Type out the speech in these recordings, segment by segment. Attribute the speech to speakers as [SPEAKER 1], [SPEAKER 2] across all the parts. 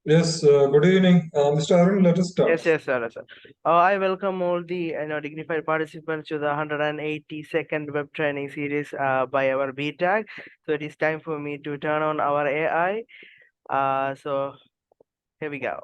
[SPEAKER 1] Yes, good evening. Mr. Arun, let us start.
[SPEAKER 2] Yes, sir. I welcome all the dignified participants to the 182nd web training series by our BTAG. So it is time for me to turn on our AI. So here we go.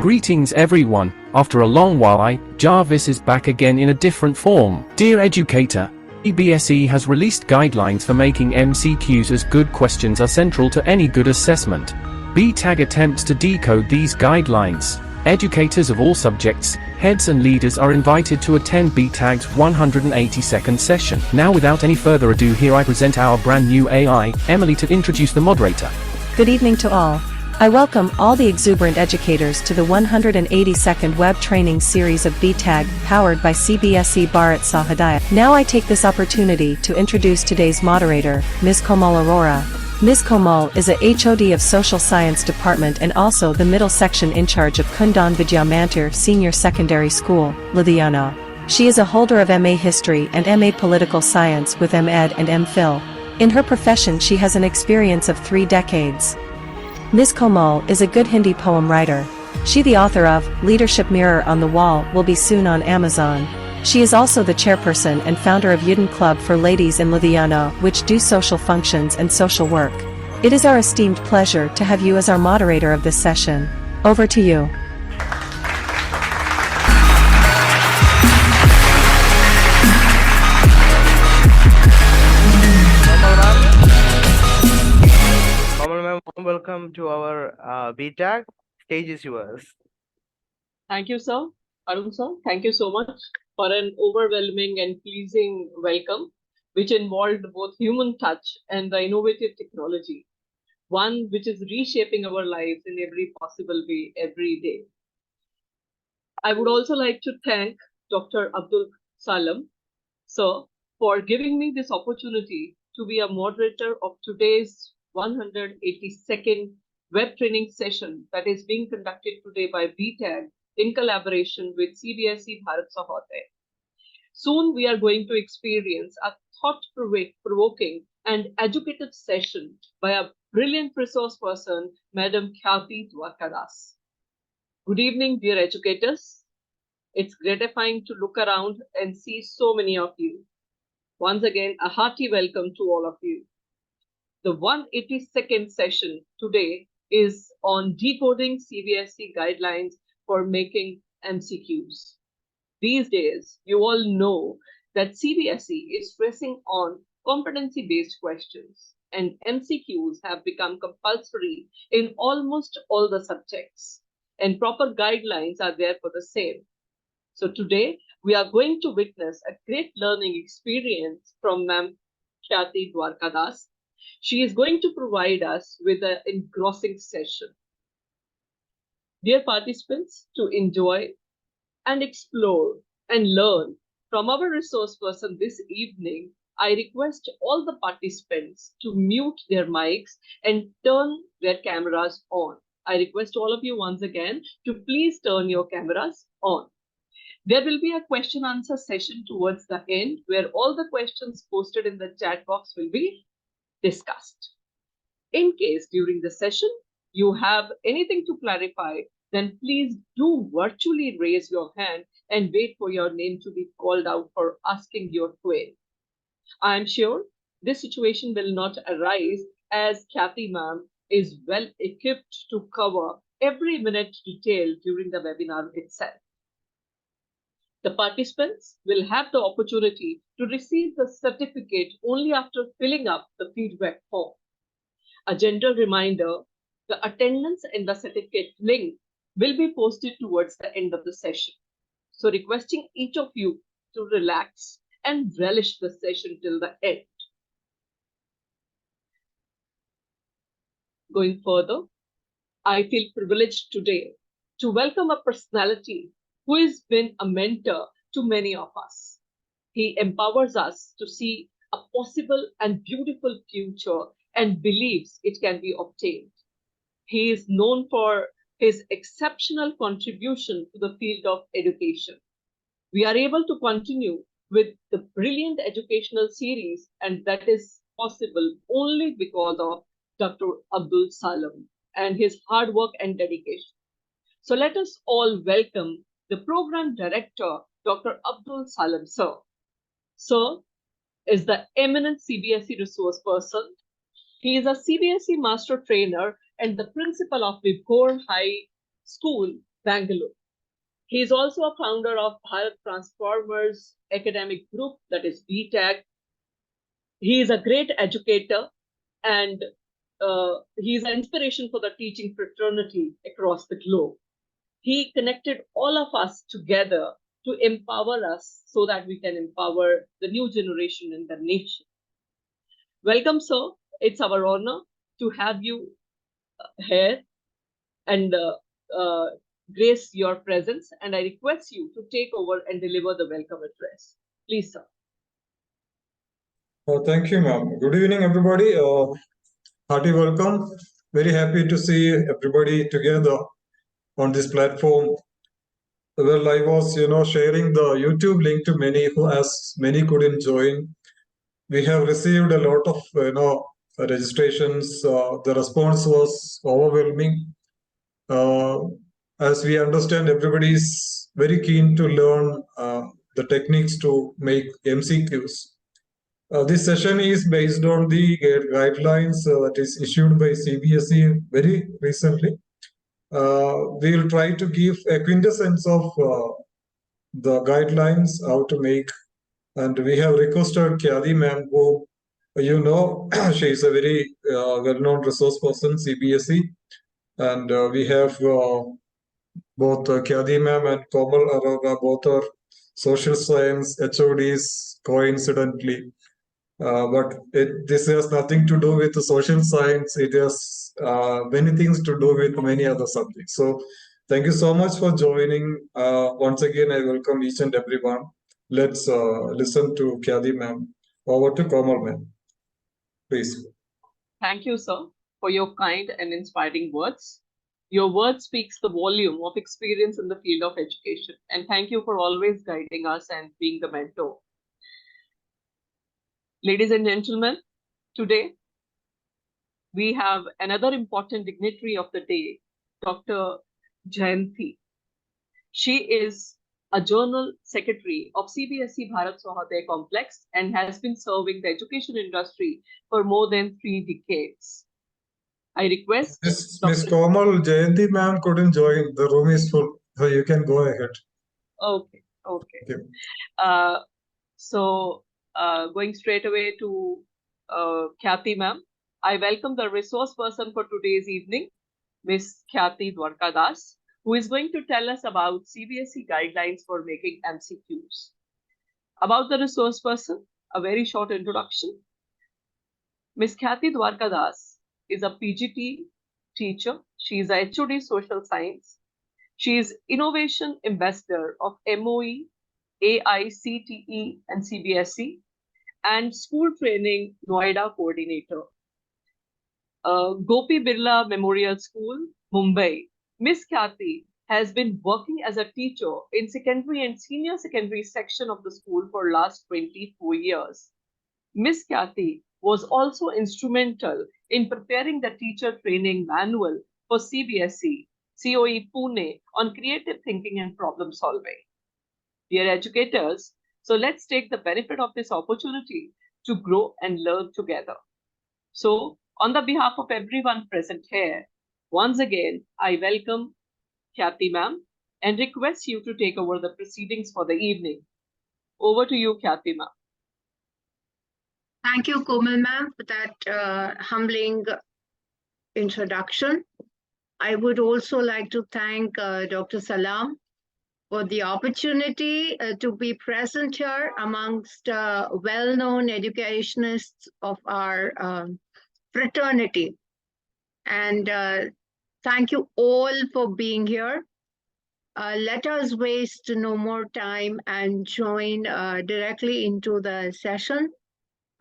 [SPEAKER 3] Greetings everyone, after a long while Jarvis is back again in a different form. Dear educator, CBSE has released guidelines for making MCQs as good questions are central to any good assessment. BTAG attempts to decode these guidelines. Educators of all subjects, heads and leaders are invited to attend BTAG's 182nd session. Now without any further ado, here I present our brand new AI, Emily, to introduce the moderator.
[SPEAKER 4] Good evening to all. I welcome all the exuberant educators to the 182nd web training series of BTAG, powered by CBSE Bharat Sahadaya. Now I take this opportunity to introduce today's moderator, Ms. Komal Arora. Ms. Komal is a HOD of Social Science Department and also the middle section in charge of Kundan Vidya Mantir Senior Secondary School, Ludhiana. She is a holder of MA History and MA Political Science with MEd and MPhil. In her profession she has an experience of 3 decades. Ms. Komal is a good Hindi poem writer. She the author of Leadership Mirror on the Wall will be soon on Amazon. She is also the chairperson and founder of Yudin Club for Ladies in Ludhiana, which do social functions and social work. It is our esteemed pleasure to have you as our moderator of this session. Over to you.
[SPEAKER 2] Komal ma'am, welcome to our BTAG. Stage is yours.
[SPEAKER 5] Thank you, sir. Arun sir, thank you so much for an overwhelming and pleasing welcome, which involved both human touch and the innovative technology, one which is reshaping our lives in every possible way every day. I would also like to thank Dr. Abdul Salam, sir, for giving me this opportunity to be a moderator of today's 182nd web training session that is being conducted today by BTAG in collaboration with CBSE Bharat Sahodaya. Soon we are going to experience a thought-provoking and educative session by a brilliant resource person, Madam Khyati Dwarkadas. Good evening, dear educators. It's gratifying to look around and see so many of you. Once again, a hearty welcome to all of you. The 182nd session today is on decoding CBSE guidelines for making MCQs. These days, you all know that CBSE is stressing on competency-based questions, and MCQs have become compulsory in almost all the subjects, and proper guidelines are there for the same. So today, we are going to witness a great learning experience from Ma'am Khyati Dwarkadas. She is going to provide us with an engrossing session. Dear participants, to enjoy and explore and learn from our resource person this evening, I request all the participants to mute their mics and turn their cameras on. I request all of you once again to please turn your cameras on. There will be a question answer session towards the end where all the questions posted in the chat box will be discussed. In case during the session you have anything to clarify, then please do virtually raise your hand and wait for your name to be called out for asking your query. I am sure this situation will not arise as Kathy ma'am is well equipped to cover every minute detail during the webinar itself. The participants will have the opportunity to receive the certificate only after filling up the feedback form. A gentle reminder, the attendance and the certificate link will be posted towards the end of the session. So requesting each of you to relax and relish the session till the end. Going further, I feel privileged today to welcome a personality who has been a mentor to many of us. He empowers us to see a possible and beautiful future and believes it can be obtained. He is known for his exceptional contribution to the field of education. We are able to continue with the brilliant educational series, and that is possible only because of Dr. Abdul Salam and his hard work and dedication. So let us all welcome the program director, Dr. Abdul Salam, sir. Sir is the eminent CBSE resource person. He is a CBSE master trainer and the principal of Vibgor High School, Bangalore. He is also a founder of Bharat Transformers Academic Group, that is BTAG. He is a great educator and he is an inspiration for the teaching fraternity across the globe. He connected all of us together to empower us so that we can empower the new generation and the nation. Welcome, sir. It's our honor to have you here and grace your presence. And I request you to take over and deliver the welcome address. Please, sir.
[SPEAKER 1] Thank you, ma'am. Good evening, everybody. Hearty welcome. Very happy to see everybody together on this platform. Well, I was, sharing the YouTube link to many who asked, many couldn't join. We have received a lot of, registrations. The response was overwhelming. As we understand, everybody is very keen to learn the techniques to make MCQs. This session is based on the guidelines that is issued by CBSE very recently. We will try to give a quintessence of the guidelines, how to make, and we have requested Kyadi ma'am, who, she is a very well-known resource person, CBSE, and we have both Kyadi ma'am and Komal Arora, both are social science HODs coincidentally. But this has nothing to do with the social science. It has many things to do with many other subjects. So thank you so much for joining. Once again, I welcome each and everyone. Let's listen to Kyadi ma'am. Over to Komal ma'am. Please.
[SPEAKER 5] Thank you, sir, for your kind and inspiring words. Your word speaks the volume of experience in the field of education. And thank you for always guiding us and being the mentor. Ladies and gentlemen, today we have another important dignitary of the day, Dr. Jayanti. She is a journal secretary of CBSE Bharat Sahodaya Complex and has been serving the education industry for more than 3 decades. I request
[SPEAKER 1] Miss Komal, Jayanti ma'am couldn't join. The room is full, so you can go ahead.
[SPEAKER 5] Okay. Going straight away to Khyati ma'am, I welcome the resource person for today's evening, Miss Khyati Dwarkadas, who is going to tell us about CBSE guidelines for making MCQs. About the resource person, a very short introduction. Miss Khyati Dwarkadas is a PGT teacher. She is a HOD social science. She is innovation ambassador of MOE, AICTE and CBSE, and school training Noida coordinator. Gopi Birla Memorial School, Mumbai. Miss Khyati has been working as a teacher in secondary and senior secondary section of the school for last 24 years. Miss Khyati was also instrumental in preparing the teacher training manual for CBSE, COE Pune on creative thinking and problem solving. Dear educators, so let's take the benefit of this opportunity to grow and learn together. So, on the behalf of everyone present here, once again, I welcome Khyati ma'am and request you to take over the proceedings for the evening. Over to you, Khyati ma'am.
[SPEAKER 6] Thank you, Komal ma'am, for that humbling introduction. I would also like to thank Dr. Salam for the opportunity to be present here amongst well-known educationists of our fraternity. And thank you all for being here. Let us waste no more time and join directly into the session.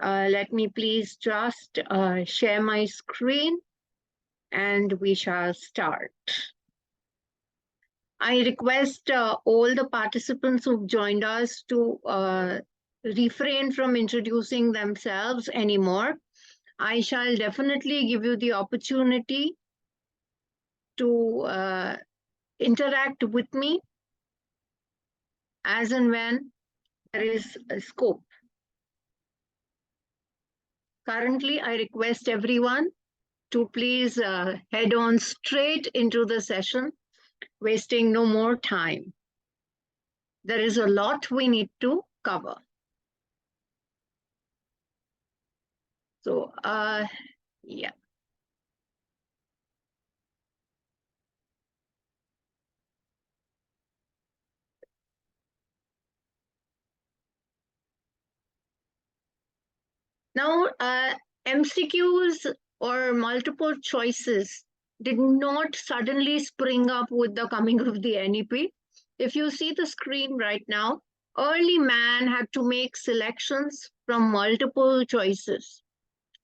[SPEAKER 6] Let me please just share my screen and we shall start. I request all the participants who've joined us to refrain from introducing themselves anymore. I shall definitely give you the opportunity to interact with me as and when there is a scope. Currently, I request everyone to please head on straight into the session, wasting no more time. There is a lot we need to cover. So, yeah. Now, MCQs or multiple choices did not suddenly spring up with the coming of the NEP. If you see the screen right now, early man had to make selections from multiple choices,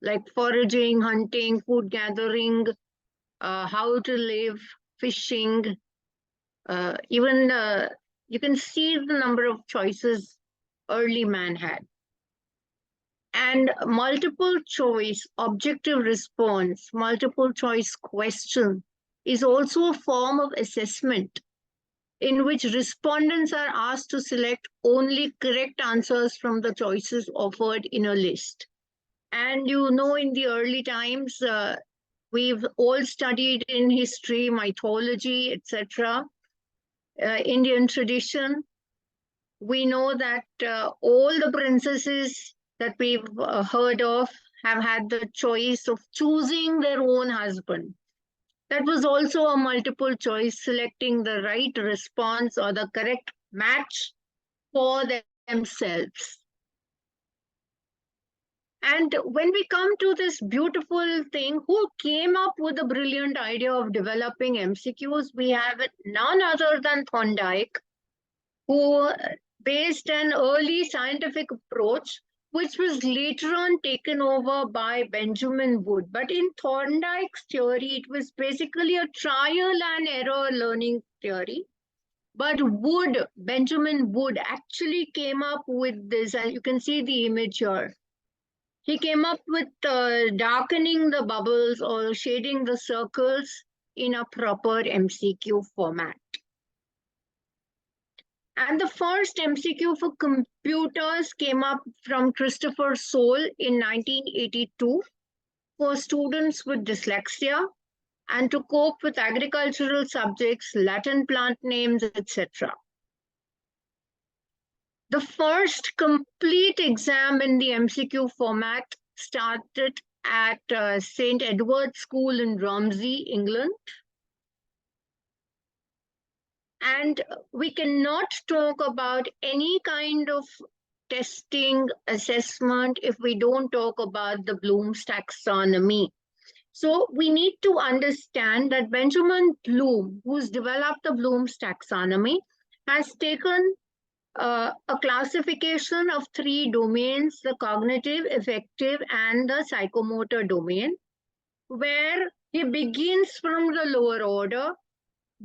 [SPEAKER 6] like foraging, hunting, food gathering, how to live, fishing. Even you can see the number of choices early man had. And multiple choice, objective response, multiple choice question is also a form of assessment in which respondents are asked to select only correct answers from the choices offered in a list. And you know, in the early times, we've all studied in history, mythology, etc., Indian tradition. We know that all the princesses that we've heard of have had the choice of choosing their own husband. That was also a multiple choice, selecting the right response or the correct match for themselves. And when we come to this beautiful thing, who came up with the brilliant idea of developing MCQs? We have none other than Thorndike, who based an early scientific approach, which was later on taken over by Benjamin Wood. But in Thorndike's theory, it was basically a trial and error learning theory. But Wood, Benjamin Wood, actually came up with this, and you can see the image here. He came up with darkening the bubbles or shading the circles in a proper MCQ format. And the first MCQ for computers came up from Christopher Soule in 1982 for students with dyslexia and to cope with agricultural subjects, Latin plant names, etc. The first complete exam in the MCQ format started at St. Edward's School in Romsey, England. And we cannot talk about any kind of testing, assessment, if we don't talk about the Bloom's taxonomy. So we need to understand that Benjamin Bloom, who's developed the Bloom's taxonomy, has taken a classification of 3 domains, the cognitive, affective, and the psychomotor domain, where he begins from the lower order,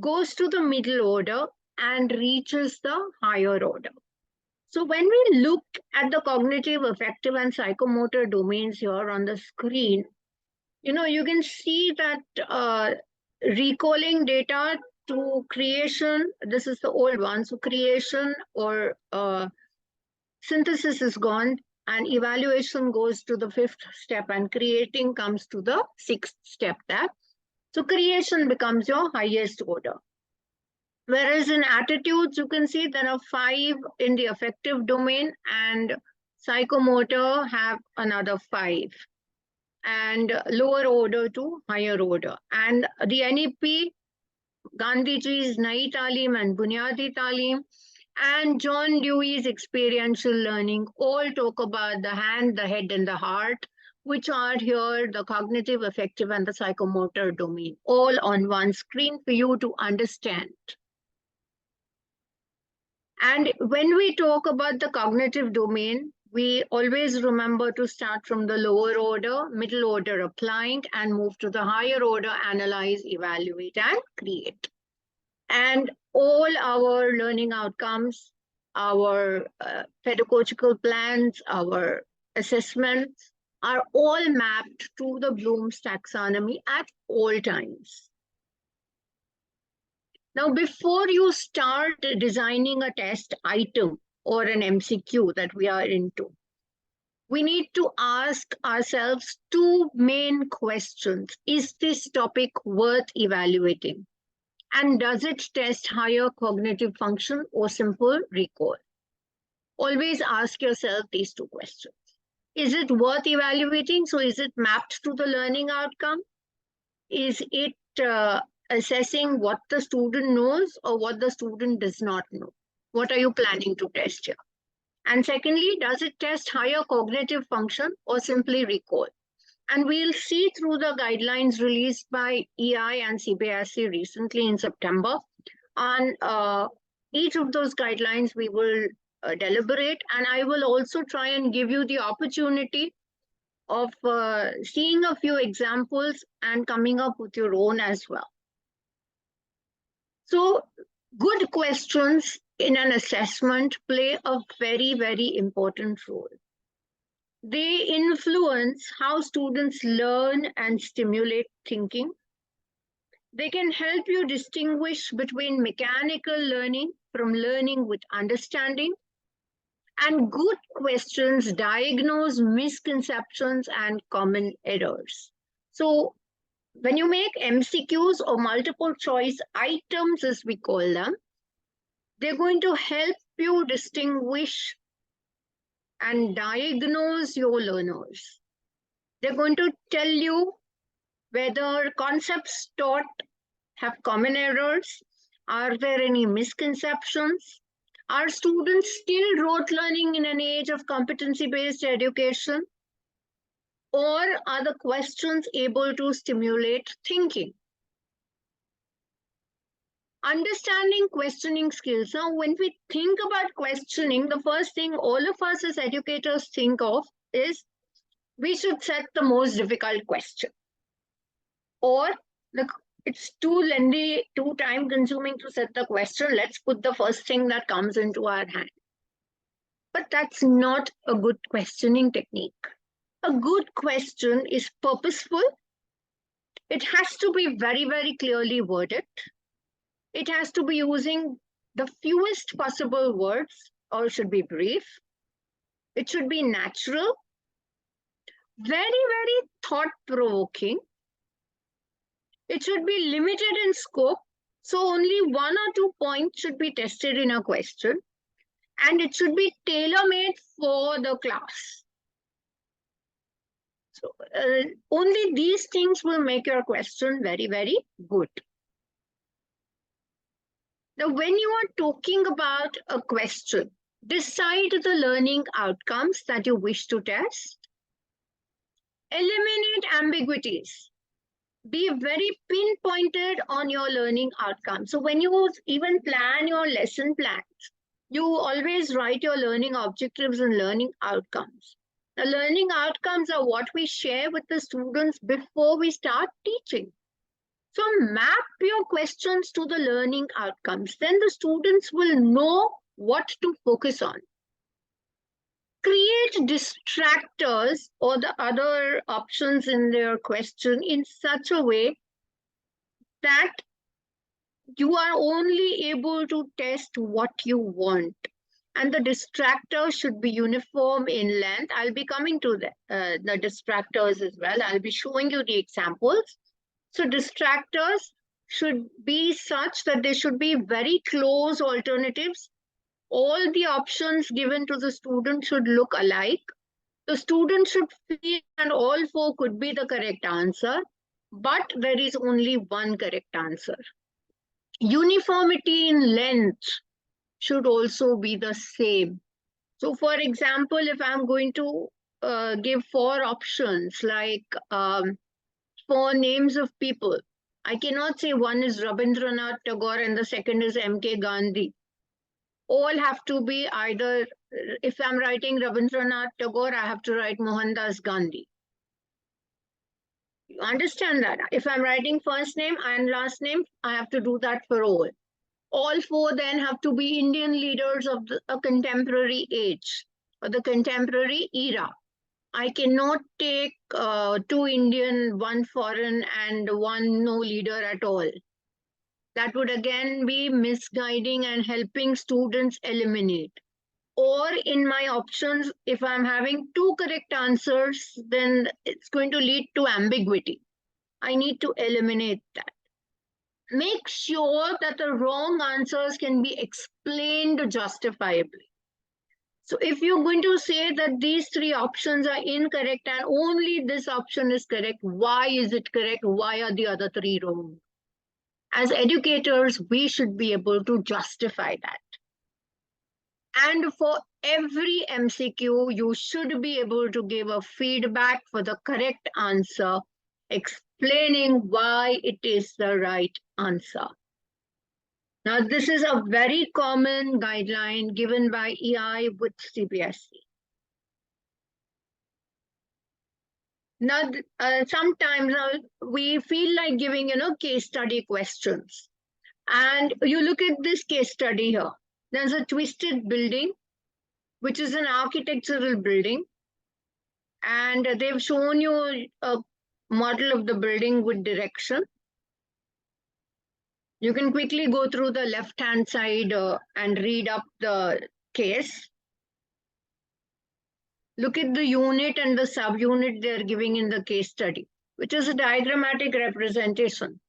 [SPEAKER 6] goes to the middle order, and reaches the higher order. So when we look at the cognitive, affective, and psychomotor domains here on the screen, you know, you can see that recalling data to creation, this is the old one, so creation or synthesis is gone, and evaluation goes to the 5th step, and creating comes to the 6th step there. So creation becomes your highest order. Whereas in attitudes, you can see there are 5 in the affective domain, and psychomotor have another 5, and lower order to higher order. And the NEP, Gandhiji's Nai Talim and Bunyadi Talim, and John Dewey's experiential learning all talk about the hand, the head, and the heart, which are here the cognitive, affective, and the psychomotor domain, all on one screen for you to understand. And when we talk about the cognitive domain, we always remember to start from the lower order, middle order applying, and move to the higher order, analyze, evaluate, and create. And all our learning outcomes, our pedagogical plans, our assessments are all mapped to the Bloom's taxonomy at all times. Now, before you start designing a test item or an MCQ that we are into, we need to ask ourselves two main questions. Is this topic worth evaluating? And does it test higher cognitive function or simple recall? Always ask yourself these two questions. Is it worth evaluating? So is it mapped to the learning outcome? Is it assessing what the student knows or what the student does not know? What are you planning to test here? And secondly, does it test higher cognitive function or simply recall? And we'll see through the guidelines released by EI and CBSE recently in September. On each of those guidelines, we will deliberate, and I will also try and give you the opportunity of seeing a few examples and coming up with your own as well. So good questions in an assessment play a very, very important role. They influence how students learn and stimulate thinking. They can help you distinguish between mechanical learning from learning with understanding. And good questions diagnose misconceptions and common errors. So when you make MCQs or multiple choice items, as we call them, they're going to help you distinguish and diagnose your learners. They're going to tell you whether concepts taught have common errors. Are there any misconceptions? Are students still rote learning in an age of competency-based education? Or are the questions able to stimulate thinking? Understanding questioning skills. Now, when we think about questioning, the first thing all of us as educators think of is we should set the most difficult question. Or it's too lengthy, too time consuming to set the question. Let's put the first thing that comes into our hand. But that's not a good questioning technique. A good question is purposeful. It has to be very, very clearly worded. It has to be using the fewest possible words, or it should be brief. It should be natural, very, very thought-provoking. It should be limited in scope, so only 1 or 2 points should be tested in a question, and it should be tailor-made for the class. So only these things will make your question very, very good. Now, when you are talking about a question, decide the learning outcomes that you wish to test. Eliminate ambiguities. Be very pinpointed on your learning outcomes. So when you even plan your lesson plans, you always write your learning objectives and learning outcomes. The learning outcomes are what we share with the students before we start teaching. So map your questions to the learning outcomes. Then the students will know what to focus on. Create distractors or the other options in their question in such a way that you are only able to test what you want. And the distractor should be uniform in length. I'll be coming to the distractors as well. I'll be showing you the examples. So distractors should be such that they should be very close alternatives. All the options given to the student should look alike. The student should feel and all 4 could be the correct answer, but there is only one correct answer. Uniformity in length should also be the same. So for example, if I'm going to give 4 options like 4 names of people, I cannot say one is Rabindranath Tagore and the second is M.K. Gandhi. All have to be either if I'm writing Rabindranath Tagore, I have to write Mohandas Gandhi. You understand that? If I'm writing first name and last name, I have to do that for all. All four then have to be Indian leaders of a contemporary age or the contemporary era. I cannot take 2 Indian, 1 foreign, and 1 no leader at all. That would again be misguiding and helping students eliminate. Or in my options, if I'm having 2 correct answers, then it's going to lead to ambiguity. I need to eliminate that. Make sure that the wrong answers can be explained justifiably. So if you're going to say that these 3 options are incorrect and only this option is correct, why is it correct? Why are the other 3 wrong? As educators, we should be able to justify that. And for every MCQ, you should be able to give a feedback for the correct answer, explaining why it is the right answer. Now, this is a very common guideline given by EI with CBSE. Now, sometimes we feel like giving, case study questions. And you look at this case study here. There's a twisted building, which is an architectural building. And they've shown you a model of the building with direction. You can quickly go through the left-hand side and read up the case. Look at the unit and the subunit they're giving in the case study, which is a diagrammatic representation.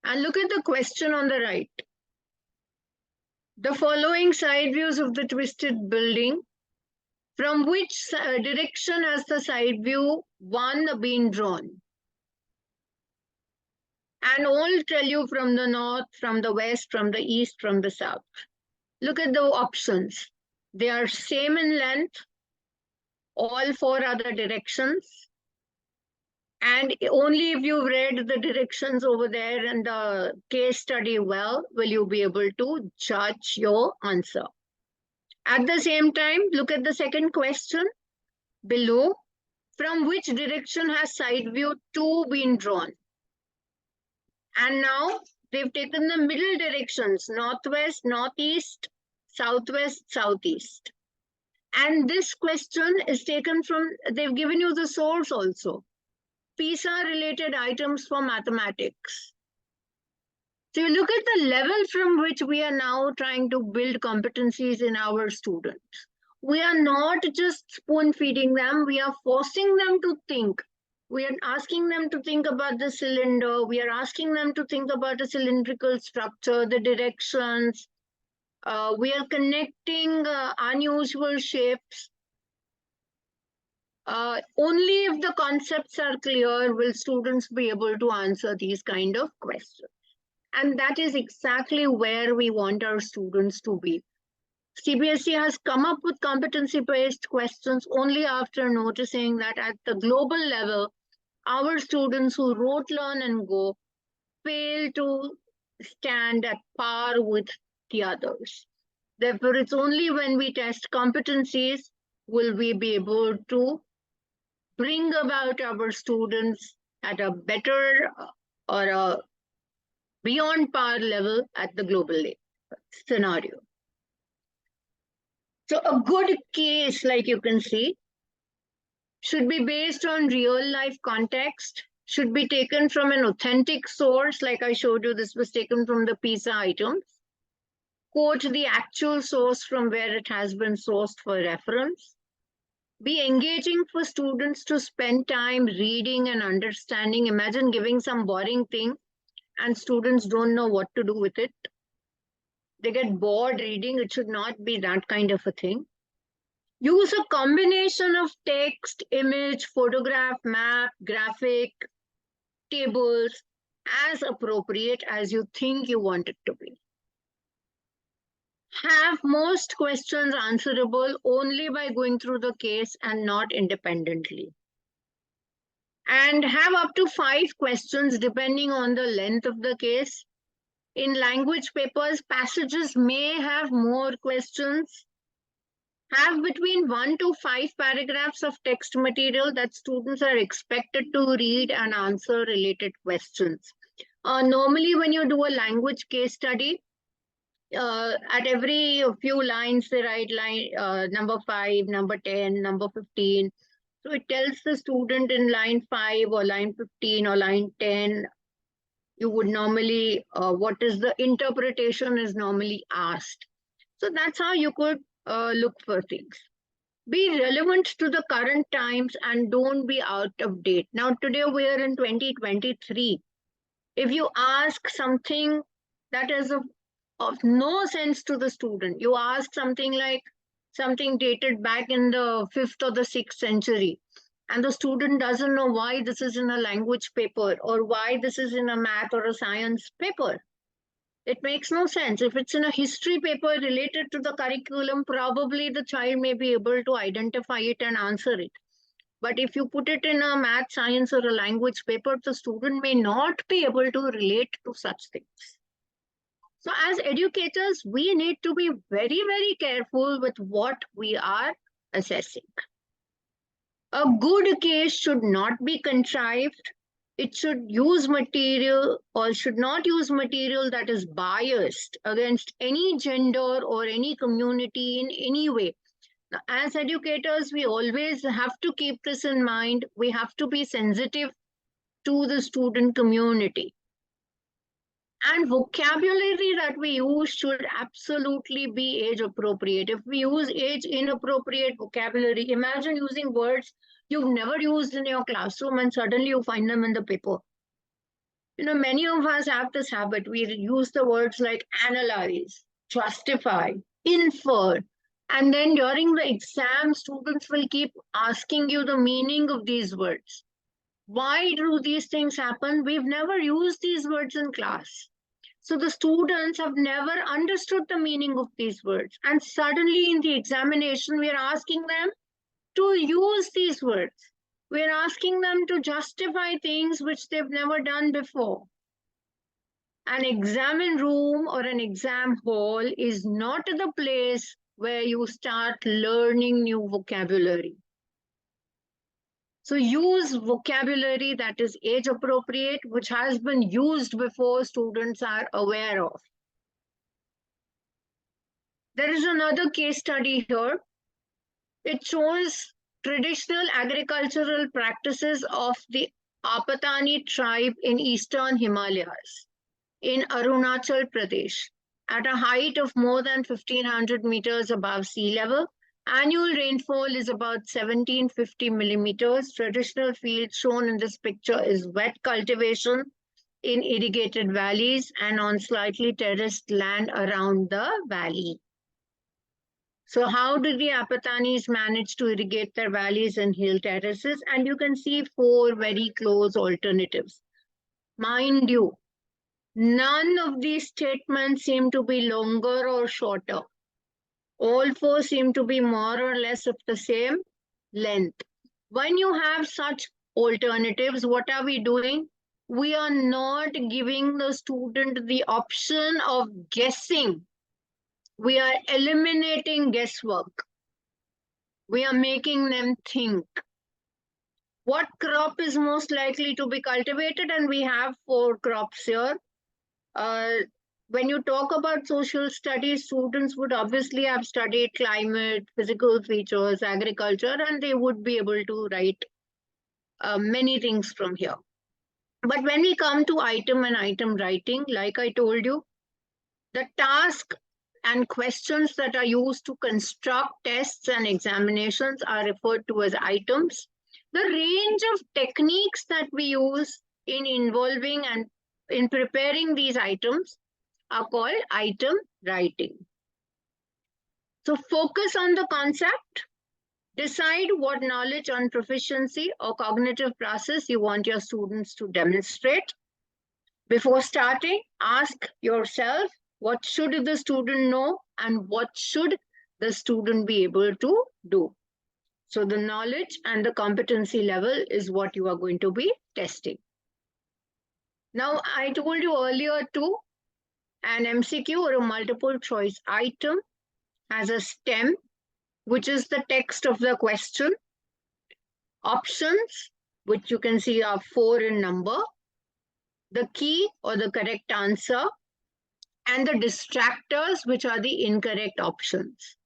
[SPEAKER 6] And look at the question on the right. The following side views of the twisted building, from which direction has the side view 1 been drawn? And all tell you from the north, from the west, from the east, from the south. Look at the options. They are same in length, all 4 other directions. And only if you've read the directions over there and the case study well, will you be able to judge your answer. At the same time, look at the second question below. From which direction has side view 2 been drawn? And now they've taken the middle directions, northwest, northeast, southwest, southeast. And this question is taken from, they've given you the source also. PISA-related items for mathematics. So you look at the level from which we are now trying to build competencies in our students. We are not just spoon-feeding them, we are forcing them to think. We are asking them to think about the cylinder. We are asking them to think about a cylindrical structure, the directions. We are connecting unusual shapes. Only if the concepts are clear will students be able to answer these kind of questions. And that is exactly where we want our students to be. CBSE has come up with competency-based questions only after noticing that at the global level, our students who wrote, learn, and go fail to stand at par with the others. Therefore, it's only when we test competencies will we be able to bring about our students at a better or a beyond par level at the global scenario. So a good case, like you can see, should be based on real life context, should be taken from an authentic source, like I showed you, this was taken from the PISA items. Quote the actual source from where it has been sourced for reference. Be engaging for students to spend time reading and understanding. Imagine giving some boring thing and students don't know what to do with it. They get bored reading. It should not be that kind of a thing. Use a combination of text, image, photograph, map, graphic, tables as appropriate as you think you want it to be. Have most questions answerable only by going through the case and not independently. And have up to 5 questions depending on the length of the case. In language papers, passages may have more questions. have between 1 to 5 paragraphs of text material that students are expected to read and answer related questions. Normally, when you do a language case study, at every few lines, they write number 5, number 10, number 15. So it tells the student in line 5 or line 15 or line 10, you would normally, what is the interpretation is normally asked. So that's how you could look for things. Be relevant to the current times and don't be out of date. Now, today we are in 2023. If you ask something that is of no sense to the student, you ask something like something dated back in the 5th or the 6th century, and the student doesn't know why this is in a language paper or why this is in a math or a science paper. It makes no sense. If it's in a history paper related to the curriculum, probably the child may be able to identify it and answer it. But if you put it in a math, science, or a language paper, the student may not be able to relate to such things. So as educators, we need to be very, very careful with what we are assessing. A good case should not be contrived. It should use material or should not use material that is biased against any gender or any community in any way. Now, as educators, we always have to keep this in mind. We have to be sensitive to the student community. And vocabulary that we use should absolutely be age appropriate. If we use age inappropriate vocabulary, imagine using words you've never used in your classroom and suddenly you find them in the paper. You know, many of us have this habit. We use the words like analyze, justify, infer. And then during the exam, students will keep asking you the meaning of these words. Why do these things happen? We've never used these words in class. So the students have never understood the meaning of these words. And suddenly in the examination, we are asking them to use these words. We are asking them to justify things which they've never done before. An exam room or an exam hall is not the place where you start learning new vocabulary. So use vocabulary that is age appropriate, which has been used before, students are aware of. There is another case study here. It shows traditional agricultural practices of the Apatani tribe in eastern Himalayas in Arunachal Pradesh at a height of more than 1500 meters above sea level. Annual rainfall is about 1750 millimeters. Traditional fields shown in this picture is wet cultivation in irrigated valleys and on slightly terraced land around the valley. So how did the Apatanis manage to irrigate their valleys and hill terraces? And you can see 4 very close alternatives. Mind you, none of these statements seem to be longer or shorter. All 4 seem to be more or less of the same length. When you have such alternatives, what are we doing? We are not giving the student the option of guessing. We are eliminating guesswork. We are making them think. What crop is most likely to be cultivated? And we have 4 crops here. When you talk about social studies, students would obviously have studied climate, physical features, agriculture, and they would be able to write many things from here. But when we come to item and item writing, like I told you, the task and questions that are used to construct tests and examinations are referred to as items. The range of techniques that we use in involving and in preparing these items are called item writing. So focus on the concept, decide what knowledge on proficiency or cognitive process you want your students to demonstrate. Before starting, ask yourself, what should the student know and what should the student be able to do? So the knowledge and the competency level is what you are going to be testing. Now, I told you earlier too, an MCQ or a multiple choice item has a stem which is the text of the question, options, which you can see are 4 in number, the key or the correct answer, and the distractors, which are the incorrect options.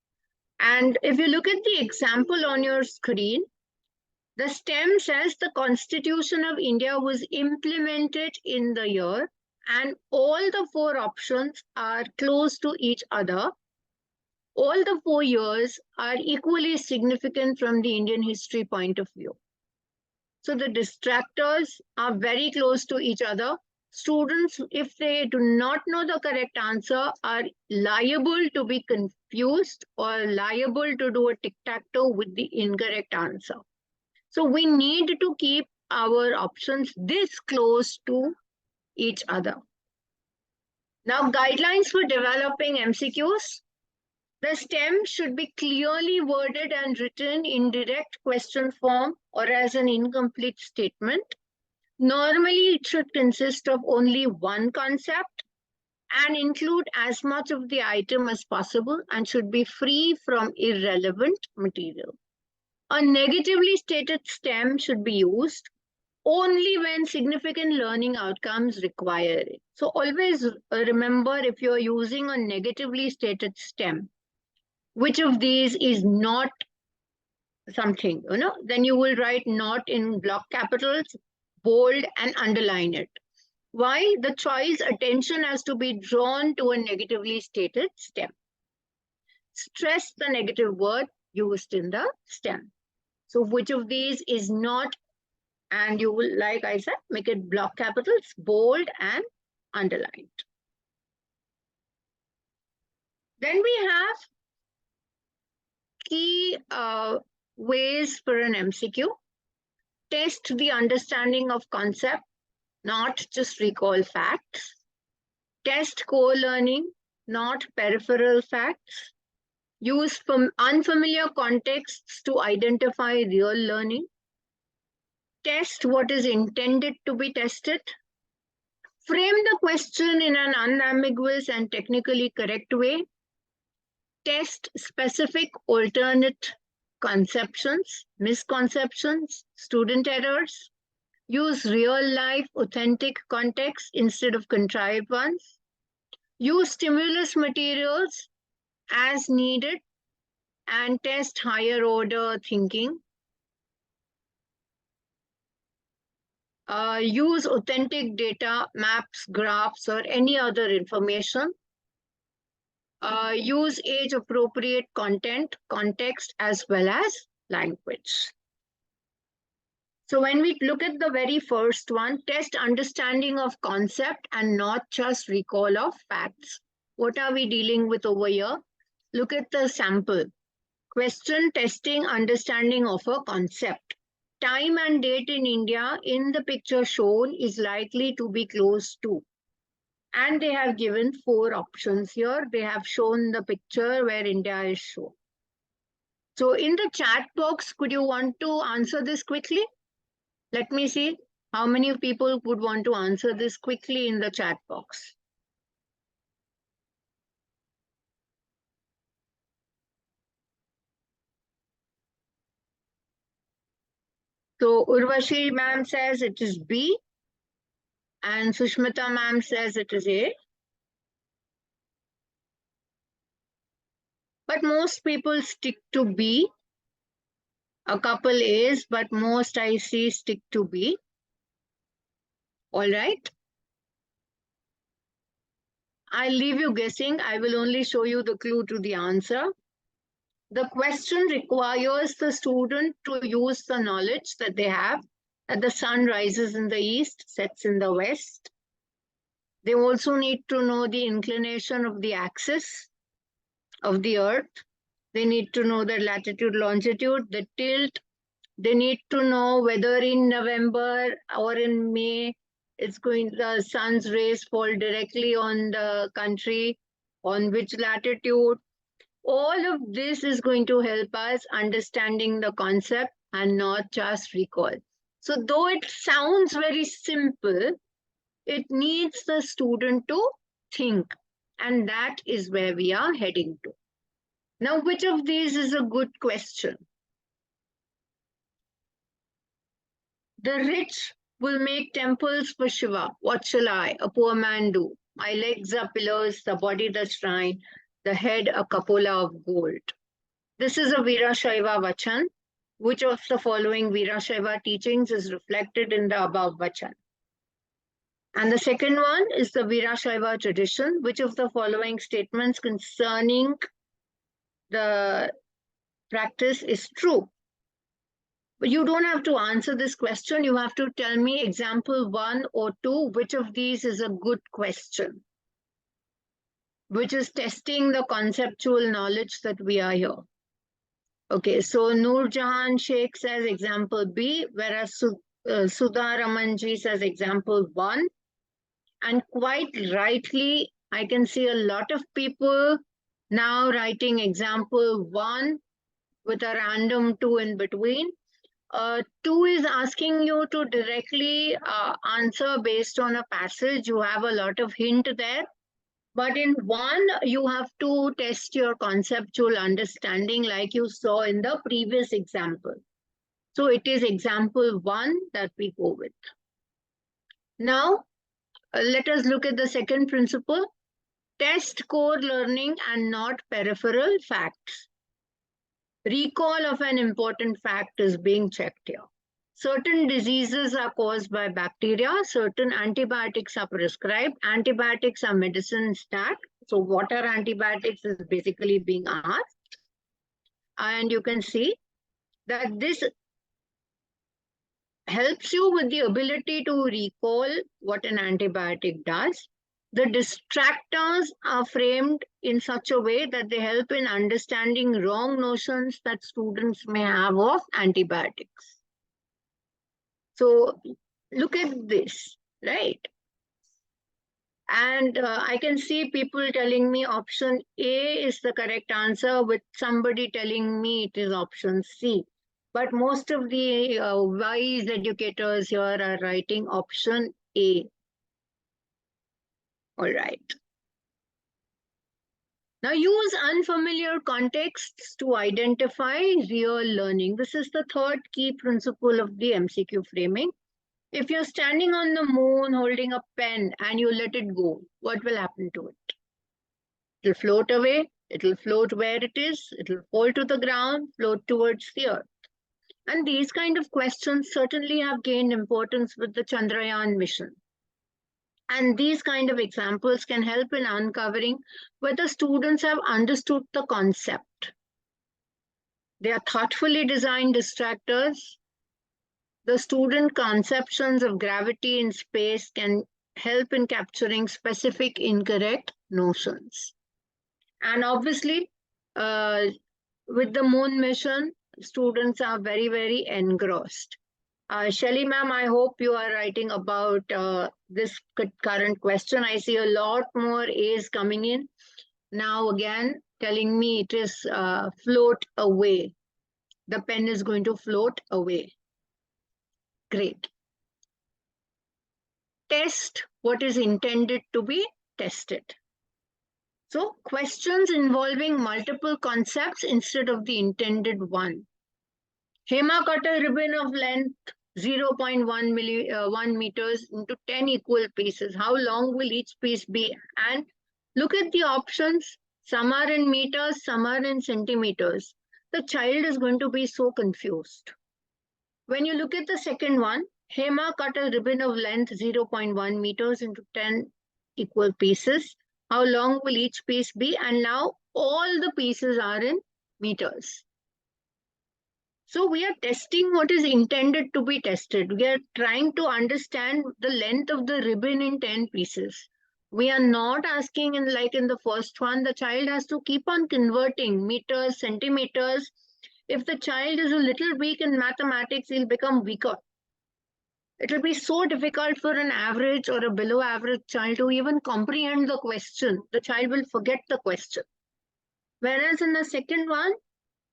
[SPEAKER 6] And if you look at the example on your screen, the STEM says the Constitution of India was implemented in the year, and all the 4 options are close to each other. All the 4 years are equally significant from the Indian history point of view. So the distractors are very close to each other. Students, if they do not know the correct answer, are liable to be confused or liable to do a tic-tac-toe with the incorrect answer. So we need to keep our options this close to each other. Now, guidelines for developing MCQs. The STEM should be clearly worded and written in direct question form or as an incomplete statement. Normally, it should consist of only one concept and include as much of the item as possible and should be free from irrelevant material. A negatively stated STEM should be used only when significant learning outcomes require it. So always remember, if you're using a negatively stated STEM, which of these is not something, then you will write not in block capitals, bold, and underline it. Why? The choice attention has to be drawn to a negatively stated STEM. Stress the negative word used in the STEM. So which of these is not, and you will, like I said, make it block capitals, bold, and underlined. Then we have key ways for an MCQ. Test the understanding of concept, not just recall facts. Test core learning, not peripheral facts. Use unfamiliar contexts to identify real learning. Test what is intended to be tested. Frame the question in an unambiguous and technically correct way. Test specific alternate conceptions, misconceptions, student errors. Use real-life authentic context instead of contrived ones. Use stimulus materials as needed and test higher order thinking. Use authentic data, maps, graphs, or any other information. Use age-appropriate content, context, as well as language. So when we look at the very first one, test understanding of concept and not just recall of facts. What are we dealing with over here? Look at the sample. Question testing understanding of a concept. Time and date in India in the picture shown is likely to be close to. And they have given 4 options here. They have shown the picture where India is shown. So in the chat box, could you want to answer this quickly? Let me see how many people would want to answer this quickly in the chat box. So Urvashi ma'am says it is B. And Sushmita ma'am says it is A. But most people stick to B. A couple A's, but most I see stick to B. All right. I'll leave you guessing. I will only show you the clue to the answer. The question requires the student to use the knowledge that they have, that the sun rises in the east, sets in the west. They also need to know the inclination of the axis of the earth. They need to know the latitude, longitude, the tilt. They need to know whether in November or in May, the sun's rays fall directly on the country, on which latitude. All of this is going to help us understanding the concept and not just recall. So though it sounds very simple, it needs the student to think. And that is where we are heading to. Now, which of these is a good question? The rich will make temples for Shiva. What shall I, a poor man, do? My legs are pillars, the body the shrine, the head a cupola of gold. This is a Virashaiva Vachan. Which of the following Virashaiva teachings is reflected in the above Vachan? And the second one is the Virashaiva tradition. Which of the following statements concerning the practice is true? But you don't have to answer this question. You have to tell me example 1 or 2. Which of these is a good question? Which is testing the conceptual knowledge that we are here. Okay, so Noor Jahan Sheikh says example B, whereas Sudha Ramanji says example 1. And quite rightly, I can see a lot of people now writing example 1 with a random 2 in between. 2 is asking you to directly answer based on a passage. You have a lot of hint there. But in 1, you have to test your conceptual understanding like you saw in the previous example. So it is example 1 that we go with. Now, let us look at the second principle. Test core learning and not peripheral facts. Recall of an important fact is being checked here. Certain diseases are caused by bacteria. Certain antibiotics are prescribed. Antibiotics are medicine stat. So what are antibiotics is basically being asked. And you can see that this helps you with the ability to recall what an antibiotic does. The distractors are framed in such a way that they help in understanding wrong notions that students may have of antibiotics. So look at this, right? And I can see people telling me option A is the correct answer with somebody telling me it is option C. But most of the wise educators here are writing option A. All right. Now use unfamiliar contexts to identify real learning. This is the third key principle of the MCQ framing. If you're standing on the moon holding a pen and you let it go, what will happen to it? It'll float away, it'll float where it is, it'll fall to the ground, float towards the earth. And these kind of questions certainly have gained importance with the Chandrayaan mission. And these kind of examples can help in uncovering whether students have understood the concept. They are thoughtfully designed distractors. The student conceptions of gravity in space can help in capturing specific incorrect notions. And obviously, with the moon mission, students are very, very engrossed. Shelly ma'am, I hope you are writing about this current question. I see a lot more A's coming in. Now again, telling me it is float away. The pen is going to float away. Great. Test what is intended to be tested. So questions involving multiple concepts instead of the intended one. Hema cut a ribbon of length 0.1 meters into 10 equal pieces. How long will each piece be? And look at the options. Some are in meters, some are in centimeters. The child is going to be so confused. When you look at the second one, Hema cut a ribbon of length 0.1 meters into 10 equal pieces. How long will each piece be? And now all the pieces are in meters. So we are testing what is intended to be tested. We are trying to understand the length of the ribbon in 10 pieces. We are not asking like in the first one, the child has to keep on converting meters, centimeters. If the child is a little weak in mathematics, he'll become weaker. It will be so difficult for an average or a below average child to even comprehend the question. The child will forget the question. Whereas in the second one,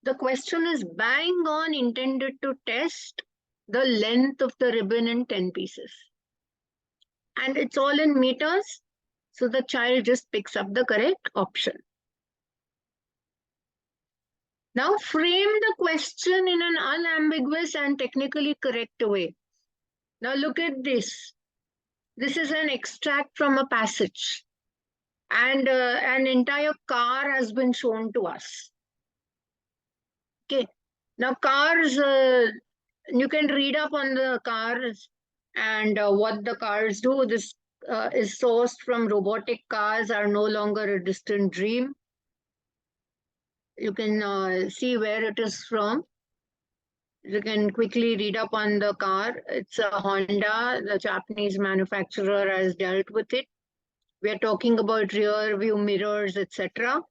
[SPEAKER 6] the question is bang on intended to test the length of the ribbon in 10 pieces. And it's all in meters. So the child just picks up the correct option. Now frame the question in an unambiguous and technically correct way. Now look at this. This is an extract from a passage, and an entire car has been shown to us. Okay. Now cars, you can read up on the cars and what the cars do. This is sourced from robotic cars are no longer a distant dream. You can see where it is from. You can quickly read up on the car. It's a Honda. The Japanese manufacturer has dealt with it. We are talking about rear view mirrors, etc.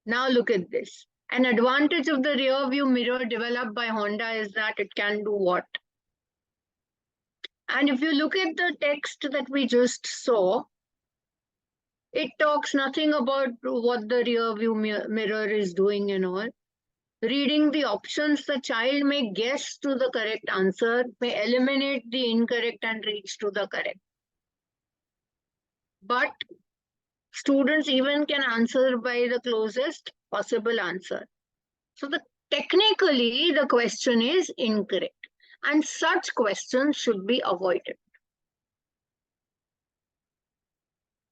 [SPEAKER 6] Now look at this. An advantage of the rear view mirror developed by Honda is that it can do what? And if you look at the text that we just saw, it talks nothing about what the rear view mirror is doing and all. Reading the options, the child may guess to the correct answer, may eliminate the incorrect and reach to the correct. But students even can answer by the closest possible answer. So technically, the question is incorrect. And such questions should be avoided.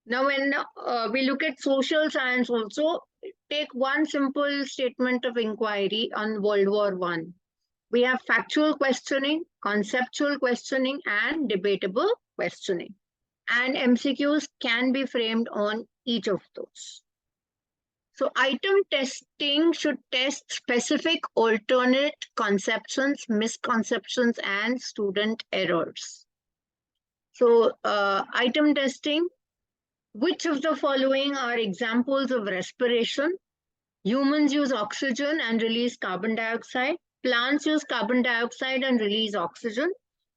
[SPEAKER 6] Now, when we look at social science also, take one simple statement of inquiry on World War I. We have factual questioning, conceptual questioning, and debatable questioning. And MCQs can be framed on each of those. So item testing should test specific alternate conceptions, misconceptions, and student errors. So item testing, which of the following are examples of respiration? Humans use oxygen and release carbon dioxide. Plants use carbon dioxide and release oxygen.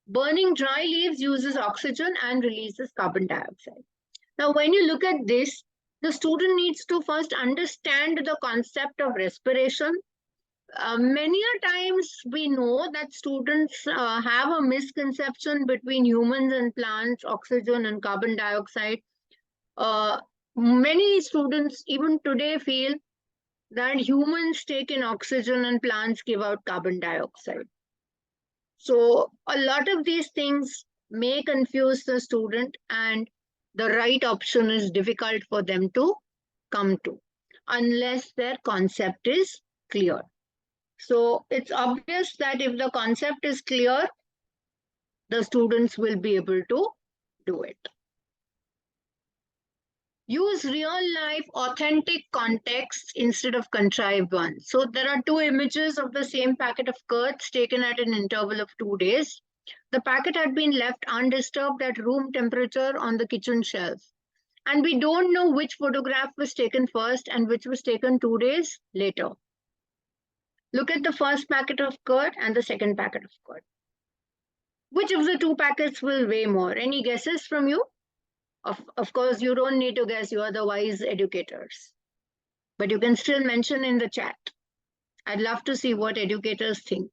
[SPEAKER 6] Burning dry leaves uses oxygen and releases carbon dioxide. Now, when you look at this, the student needs to first understand the concept of respiration. Many a times we know that students have a misconception between humans and plants, oxygen and carbon dioxide. Many students even today feel that humans take in oxygen and plants give out carbon dioxide. So a lot of these things may confuse the student, and the right option is difficult for them to come to unless their concept is clear. So it's obvious that if the concept is clear, the students will be able to do it. Use real-life authentic contexts instead of contrived ones. So there are two images of the same packet of curds taken at an interval of 2 days. The packet had been left undisturbed at room temperature on the kitchen shelf. And we don't know which photograph was taken first and which was taken 2 days later. Look at the first packet of curd and the second packet of curd. Which of the two packets will weigh more? Any guesses from you? Of course, you don't need to guess, you are the wise educators. But you can still mention in the chat. I'd love to see what educators think.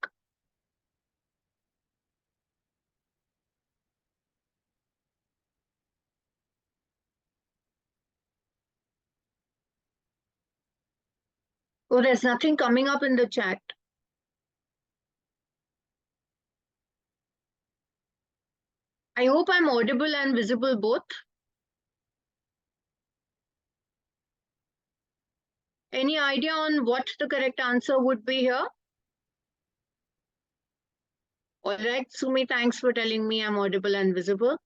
[SPEAKER 6] Oh, there's nothing coming up in the chat. I hope I'm audible and visible both. Any idea on what the correct answer would be here? All right, Sumi, thanks for telling me I'm audible and visible.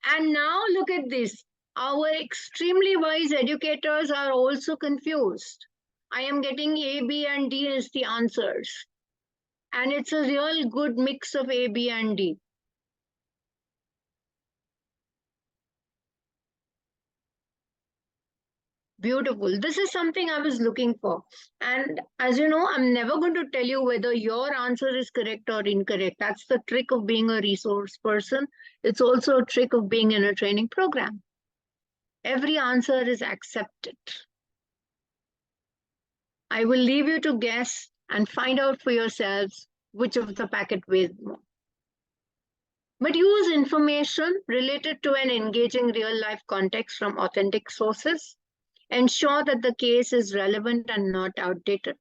[SPEAKER 6] And now look at this. Our extremely wise educators are also confused. I am getting A, B, and D as the answers. And it's a real good mix of A, B, and D. Beautiful. This is something I was looking for. And as you know, I'm never going to tell you whether your answer is correct or incorrect. That's the trick of being a resource person. It's also a trick of being in a training program. Every answer is accepted. I will leave you to guess and find out for yourselves which of the packet weighs more. But use information related to an engaging real-life context from authentic sources. Ensure that the case is relevant and not outdated.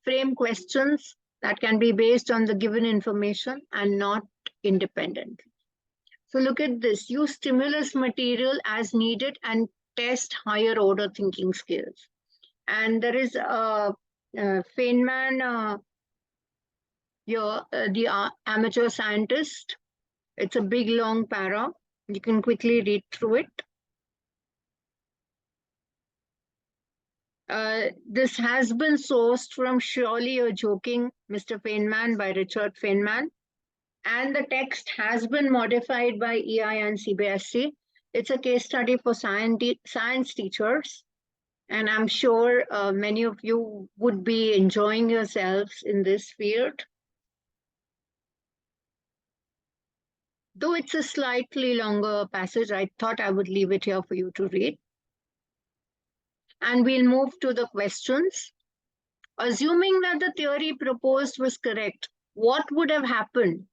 [SPEAKER 6] Frame questions that can be based on the given information and not independently. So look at this. Use stimulus material as needed and test higher order thinking skills. And there is a Feynman here, the amateur scientist. It's a big long para. You can quickly read through it. This has been sourced from Surely You're Joking, Mr. Feynman by Richard Feynman. And the text has been modified by EI and CBSE. It's a case study for science teachers. And I'm sure many of you would be enjoying yourselves in this field. Though it's a slightly longer passage, I thought I would leave it here for you to read. And we'll move to the questions. Assuming that the theory proposed was correct, what would have happened?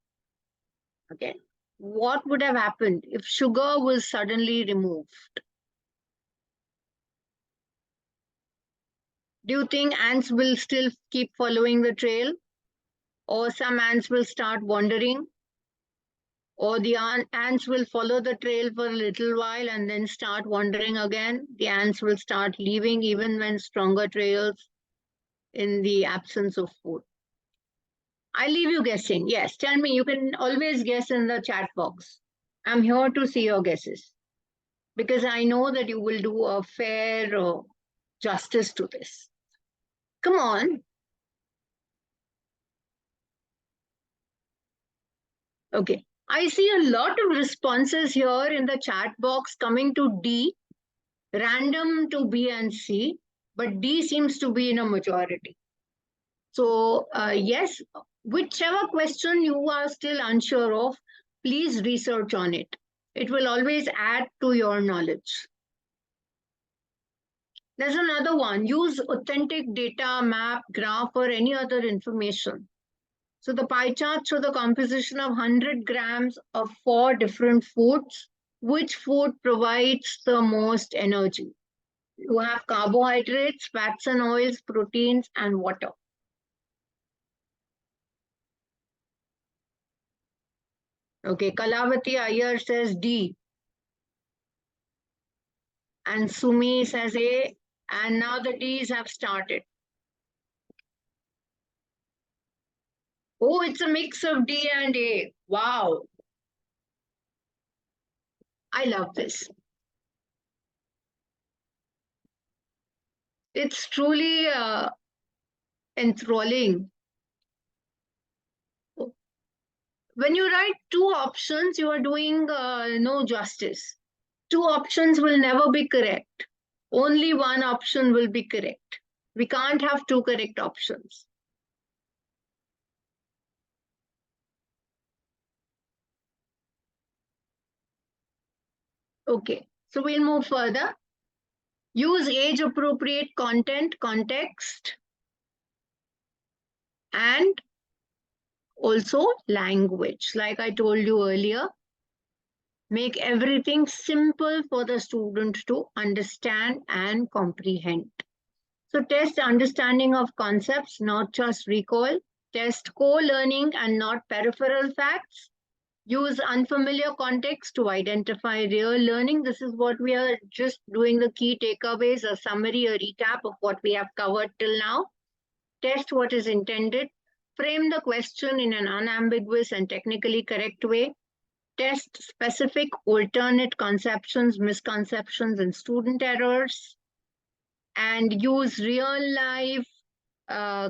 [SPEAKER 6] Okay, what would have happened if sugar was suddenly removed? Do you think ants will still keep following the trail? Or some ants will start wandering? Or the ants will follow the trail for a little while and then start wandering again? The ants will start leaving even when stronger trails in the absence of food. I leave you guessing. Yes, tell me. You can always guess in the chat box. I'm here to see your guesses because I know that you will do a fair justice to this. Come on. Okay. I see a lot of responses here in the chat box coming to D, random to B and C, but D seems to be in a majority. So yes, whichever question you are still unsure of, please research on it. It will always add to your knowledge. There's another one. Use authentic data, map, graph, or any other information. So the pie chart shows the composition of 100 grams of 4 different foods. Which food provides the most energy? You have carbohydrates, fats and oils, proteins, and water. Okay, Kalavati Iyer says D. And Sumi says A. And now the D's have started. Oh, it's a mix of D and A. Wow. I love this. It's truly enthralling. When you write 2 options, you are doing no justice. 2 options will never be correct. Only one option will be correct. We can't have 2 correct options. Okay, so we'll move further. Use age-appropriate content, context, and also language. Like I told you earlier, make everything simple for the student to understand and comprehend. So test understanding of concepts, not just recall. Test co-learning and not peripheral facts. Use unfamiliar context to identify real learning. This is what we are just doing, the key takeaways, a summary, a recap of what we have covered till now. Test what is intended. Frame the question in an unambiguous and technically correct way. Test specific alternate conceptions, misconceptions, and student errors. And use real life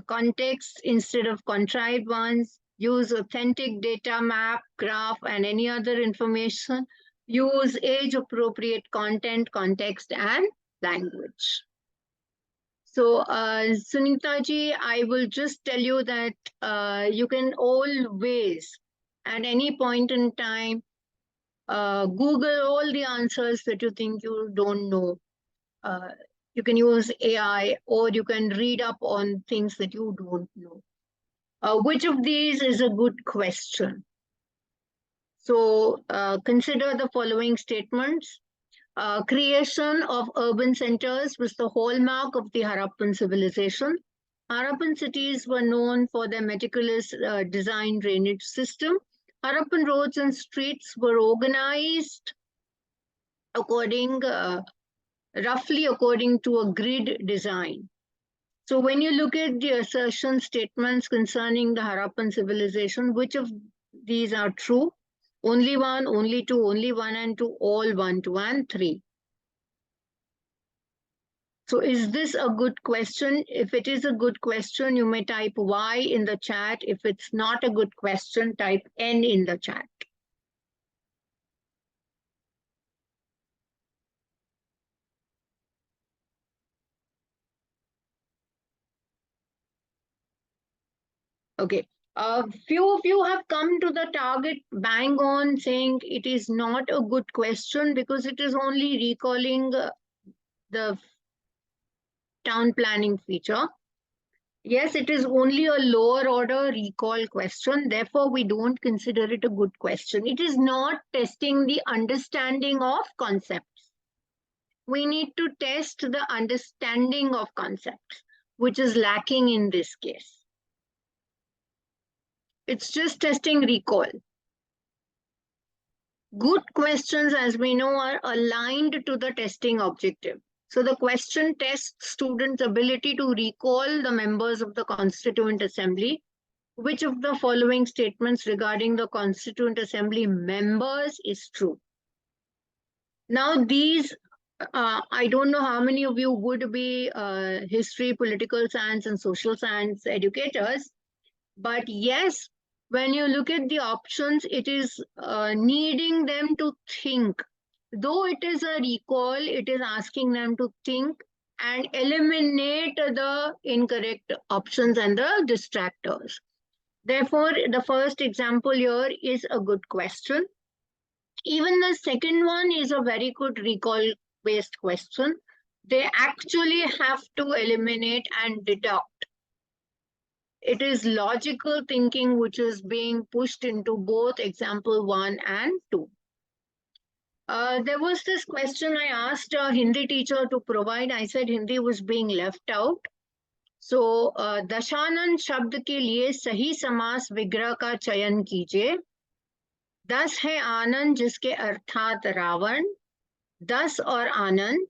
[SPEAKER 6] context instead of contrived ones. Use authentic data, map, graph, and any other information. Use age-appropriate content, context, and language. So, Sunita ji, I will just tell you that you can always, at any point in time, Google all the answers that you think you don't know. You can use AI, or you can read up on things that you don't know. Which of these is a good question? So consider the following statements. creation of urban centers was the hallmark of the Harappan civilization. Harappan cities were known for their meticulous design drainage system. Harappan roads and streets were organized roughly according to a grid design. So when you look at the assertion statements concerning the Harappan civilization, which of these are true? Only one, only two, only one and two, all 1, 2, and 3. So is this a good question? If it is a good question, you may type Y in the chat. If it's not a good question, type N in the chat. Okay. Few of you have come to the target bang on saying it is not a good question because it is only recalling the town planning feature. Yes, it is only a lower order recall question. Therefore, we don't consider it a good question. It is not testing the understanding of concepts. We need to test the understanding of concepts, which is lacking in this case. It's just testing recall. Good questions, as we know, are aligned to the testing objective. So the question tests students' ability to recall the members of the Constituent Assembly. Which of the following statements regarding the Constituent Assembly members is true? Now these, I don't know how many of you would be history, political science, and social science educators, but yes, when you look at the options, it is needing them to think. Though it is a recall, it is asking them to think and eliminate the incorrect options and the distractors. Therefore, the first example here is a good question. Even the second one is a very good recall-based question. They actually have to eliminate and deduct. It is logical thinking which is being pushed into both example 1 and 2. There was this question I asked a Hindi teacher to provide. I said Hindi was being left out. So, Dashanan शब्द के लिए सही समास विग्रह का चयन कीजिए. 10 है आनंद जिसके अर्थात रावण. 10 और आनंद,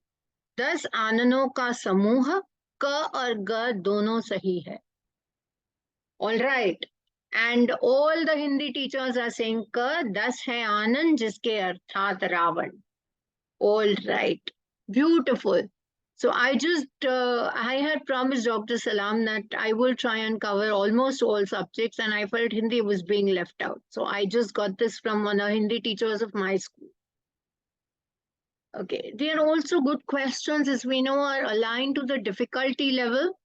[SPEAKER 6] 10 आननों का समूह. क और ग दोनों सही है. All right. And all the Hindi teachers are saying ka 10 hai Anand jiske arthat Ravan. All right. Beautiful. So I had promised Dr. Salam that I will try and cover almost all subjects, and I felt Hindi was being left out. So I just got this from one of the Hindi teachers of my school. Okay. They are also good questions, as we know, are aligned to the difficulty level.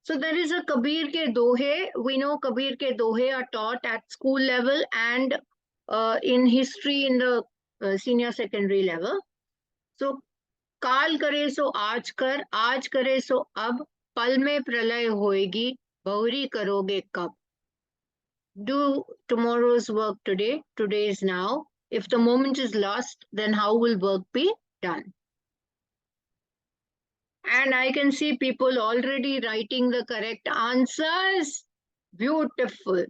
[SPEAKER 6] So there is a Kabir ke dohe. We know Kabir ke dohe are taught at school level and in history in the senior secondary level. So काल करे सो आज कर, आज करे सो अब, पल में प्रलय होएगी, बहुरी करोगे कब. Do tomorrow's work today, today is now. If the moment is lost, then how will work be done? And I can see people already writing the correct answers. Beautiful.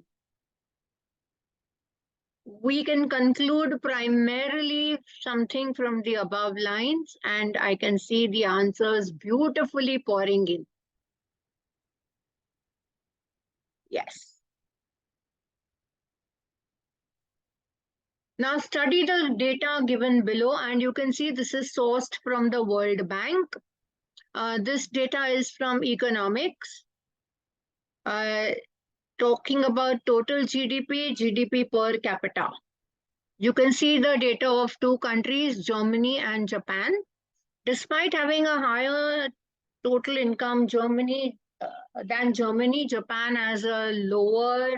[SPEAKER 6] We can conclude primarily something from the above lines, and I can see the answers beautifully pouring in. Yes. Now study the data given below, and you can see this is sourced from the World Bank. This data is from economics. Talking about total GDP, GDP per capita. You can see the data of two countries, Germany and Japan. Despite having a higher total income than Germany, Japan has a lower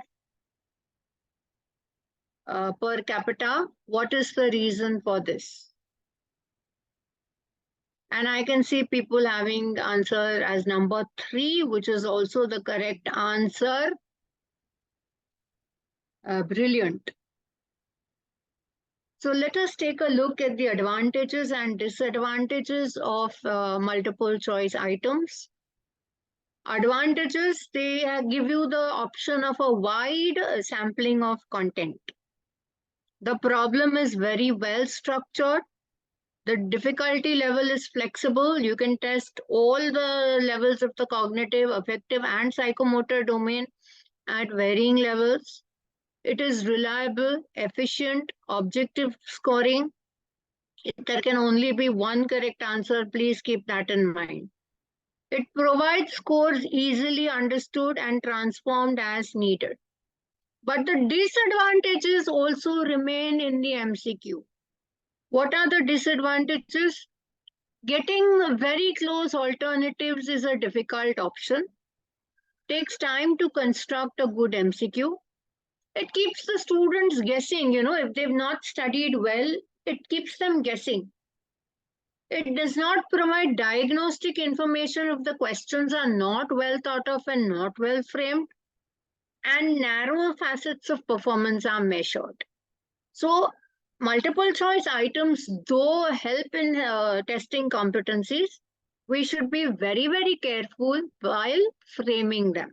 [SPEAKER 6] per capita. What is the reason for this? And I can see people having answer as number 3, which is also the correct answer. Brilliant. So let us take a look at the advantages and disadvantages of multiple choice items. Advantages, they give you the option of a wide sampling of content. The problem is very well structured. The difficulty level is flexible. You can test all the levels of the cognitive, affective, and psychomotor domain at varying levels. It is reliable, efficient, objective scoring. There can only be one correct answer. Please keep that in mind. It provides scores easily understood and transformed as needed. But the disadvantages also remain in the MCQ. What are the disadvantages? Getting very close alternatives is a difficult option. Takes time to construct a good MCQ. It keeps the students guessing, if they've not studied well, it keeps them guessing. It does not provide diagnostic information if the questions are not well thought of and not well framed, and narrow facets of performance are measured. So, multiple choice items, though help in testing competencies, we should be very, very careful while framing them.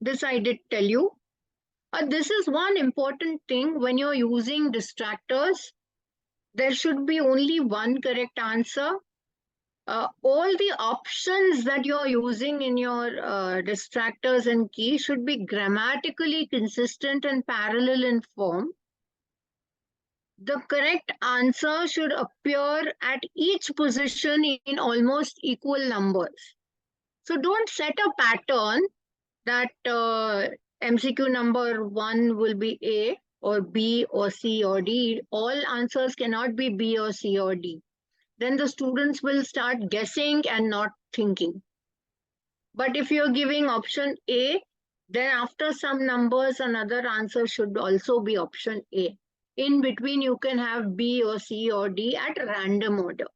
[SPEAKER 6] This I did tell you. This is one important thing when you're using distractors. There should be only one correct answer. All the options that you're using in your distractors and key should be grammatically consistent and parallel in form. The correct answer should appear at each position in almost equal numbers. So don't set a pattern that MCQ number 1 will be A or B or C or D. All answers cannot be B or C or D. Then the students will start guessing and not thinking. But if you're giving option A, then after some numbers, another answer should also be option A. In between, you can have B or C or D at random order.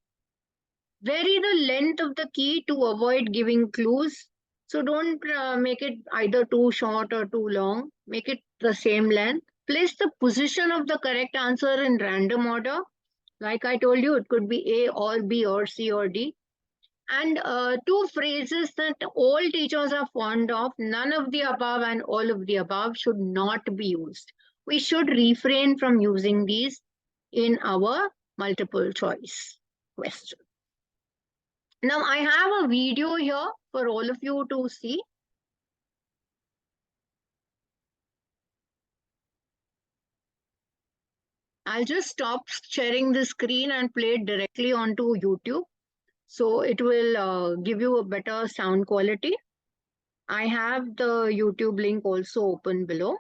[SPEAKER 6] Vary the length of the key to avoid giving clues. So don't make it either too short or too long. Make it the same length. Place the position of the correct answer in random order. Like I told you, it could be A or B or C or D. And two phrases that all teachers are fond of, none of the above and all of the above, should not be used. We should refrain from using these in our multiple choice question. Now, I have a video here for all of you to see. I'll just stop sharing the screen and play it directly onto YouTube. So it will give you a better sound quality. I have the YouTube link also open below.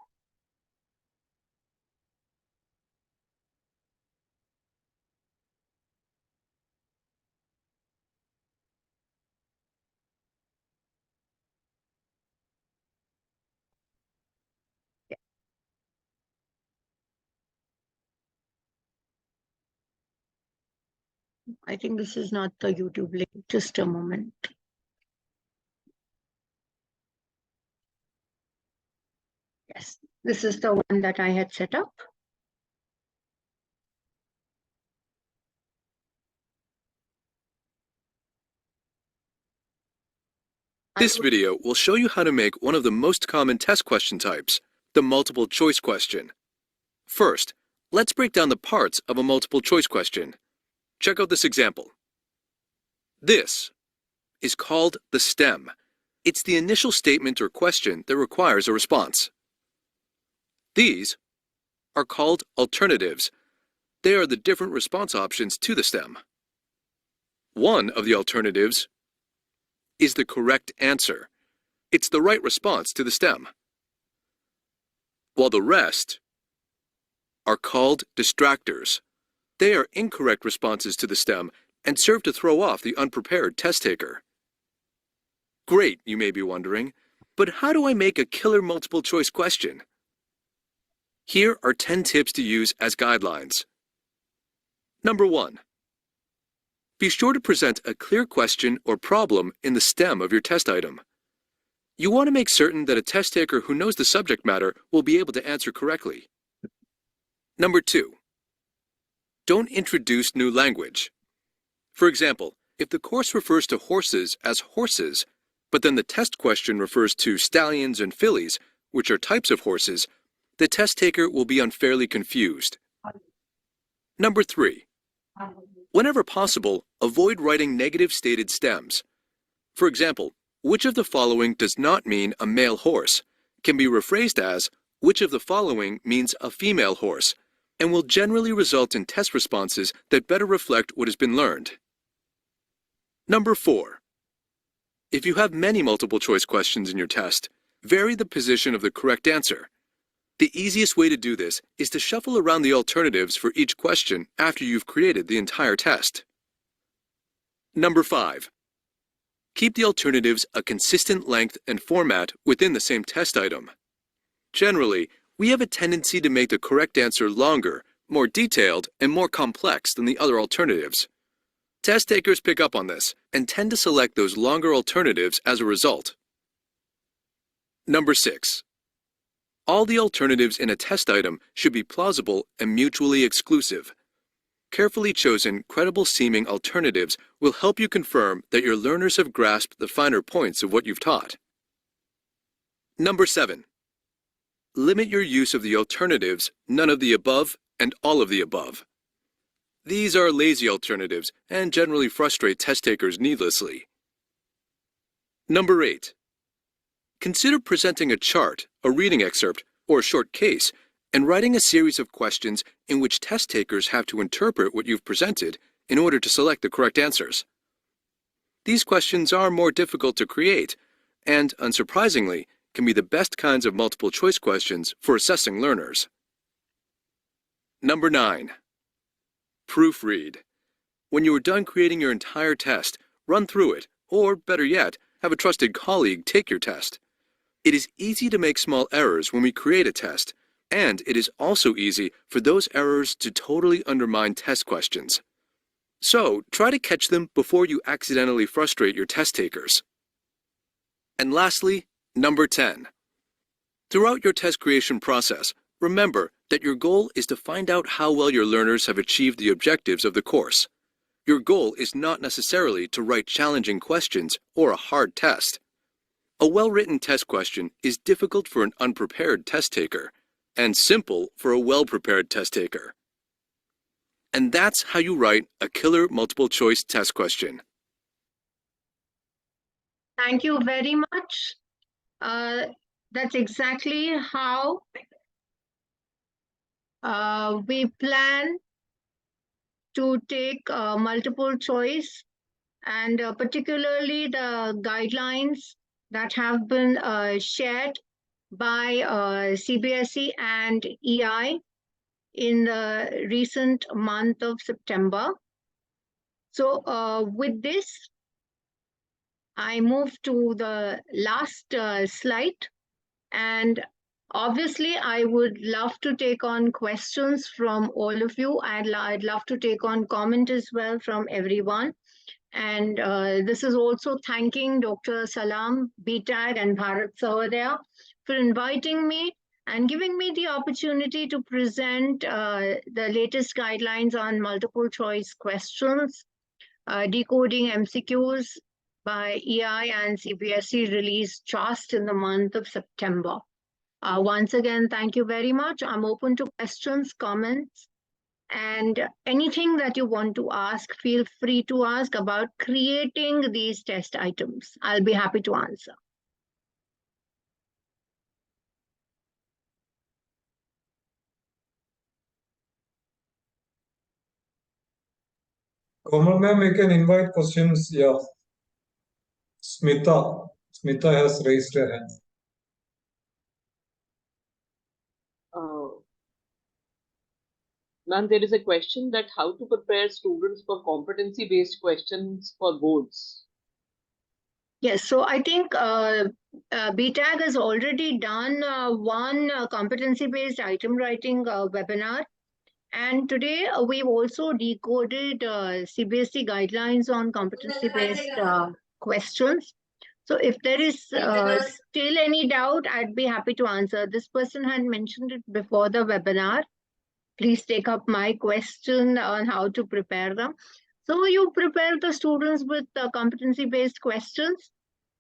[SPEAKER 6] I think this is not the YouTube link. Just a moment. Yes, this is the one that I had set up.
[SPEAKER 7] This video will show you how to make one of the most common test question types, the multiple choice question. First, let's break down the parts of a multiple choice question. Check out this example. This is called the stem. It's the initial statement or question that requires a response. These are called alternatives. They are the different response options to the stem. One of the alternatives is the correct answer. It's the right response to the stem. While the rest are called distractors. They are incorrect responses to the stem and serve to throw off the unprepared test taker. Great, you may be wondering, but how do I make a killer multiple choice question? Here are 10 tips to use as guidelines. Number 1. Be sure to present a clear question or problem in the stem of your test item. You want to make certain that a test taker who knows the subject matter will be able to answer correctly. Number 2. Don't introduce new language. For example, if the course refers to horses as horses, but then the test question refers to stallions and fillies, which are types of horses, the test taker will be unfairly confused. Number 3. Whenever possible, avoid writing negative stated stems. For example, which of the following does not mean a male horse can be rephrased as which of the following means a female horse, and will generally result in test responses that better reflect what has been learned. Number 4. If you have many multiple choice questions in your test, vary the position of the correct answer. The easiest way to do this is to shuffle around the alternatives for each question after you've created the entire test. Number 5. Keep the alternatives a consistent length and format within the same test item. Generally, we have a tendency to make the correct answer longer, more detailed, and more complex than the other alternatives. Test takers pick up on this and tend to select those longer alternatives as a result. Number 6. All the alternatives in a test item should be plausible and mutually exclusive. Carefully chosen, credible-seeming alternatives will help you confirm that your learners have grasped the finer points of what you've taught. Number 7. Limit your use of the alternatives none of the above and all of the above. These are lazy alternatives and generally frustrate test takers needlessly. Number 8. Consider presenting a chart, a reading excerpt, or a short case, and writing a series of questions in which test takers have to interpret what you've presented in order to select the correct answers. These questions are more difficult to create, and, unsurprisingly, can be the best kinds of multiple choice questions for assessing learners. Number 9. Proofread. When you are done creating your entire test, run through it, or better yet, have a trusted colleague take your test. It is easy to make small errors when we create a test, and it is also easy for those errors to totally undermine test questions. So, try to catch them before you accidentally frustrate your test takers. And lastly, number 10. Throughout your test creation process, remember that your goal is to find out how well your learners have achieved the objectives of the course. Your goal is not necessarily to write challenging questions or a hard test. A well-written test question is difficult for an unprepared test taker, and simple for a well-prepared test taker. And that's how you write a killer multiple-choice test question.
[SPEAKER 6] Thank you very much. That's exactly how we plan to take multiple choice, and particularly the guidelines that have been shared by CBSE and EI in the recent month of September. So with this, I move to the last slide. And obviously, I would love to take on questions from all of you. I'd love to take on comment as well from everyone. And this is also thanking Dr. Salam, BTAG, and Bharat Sahodaya for inviting me and giving me the opportunity to present the latest guidelines on multiple choice questions, decoding MCQs by EI and CBSE released just in the month of September. Once again, thank you very much. I'm open to questions, comments, and anything that you want to ask, feel free to ask about creating these test items. I'll be happy to answer.
[SPEAKER 1] Komal ma'am, you can invite questions. Yeah. Smita has raised her hand.
[SPEAKER 5] Ma'am, there is a question that how to prepare students for competency-based questions for boards.
[SPEAKER 6] Yes, so I think BTAG has already done one competency-based item writing webinar. And today we've also decoded CBSE guidelines on competency-based questions. So if there is still any doubt, I'd be happy to answer. This person had mentioned it before the webinar. Please take up my question on how to prepare them. So you prepare the students with competency-based questions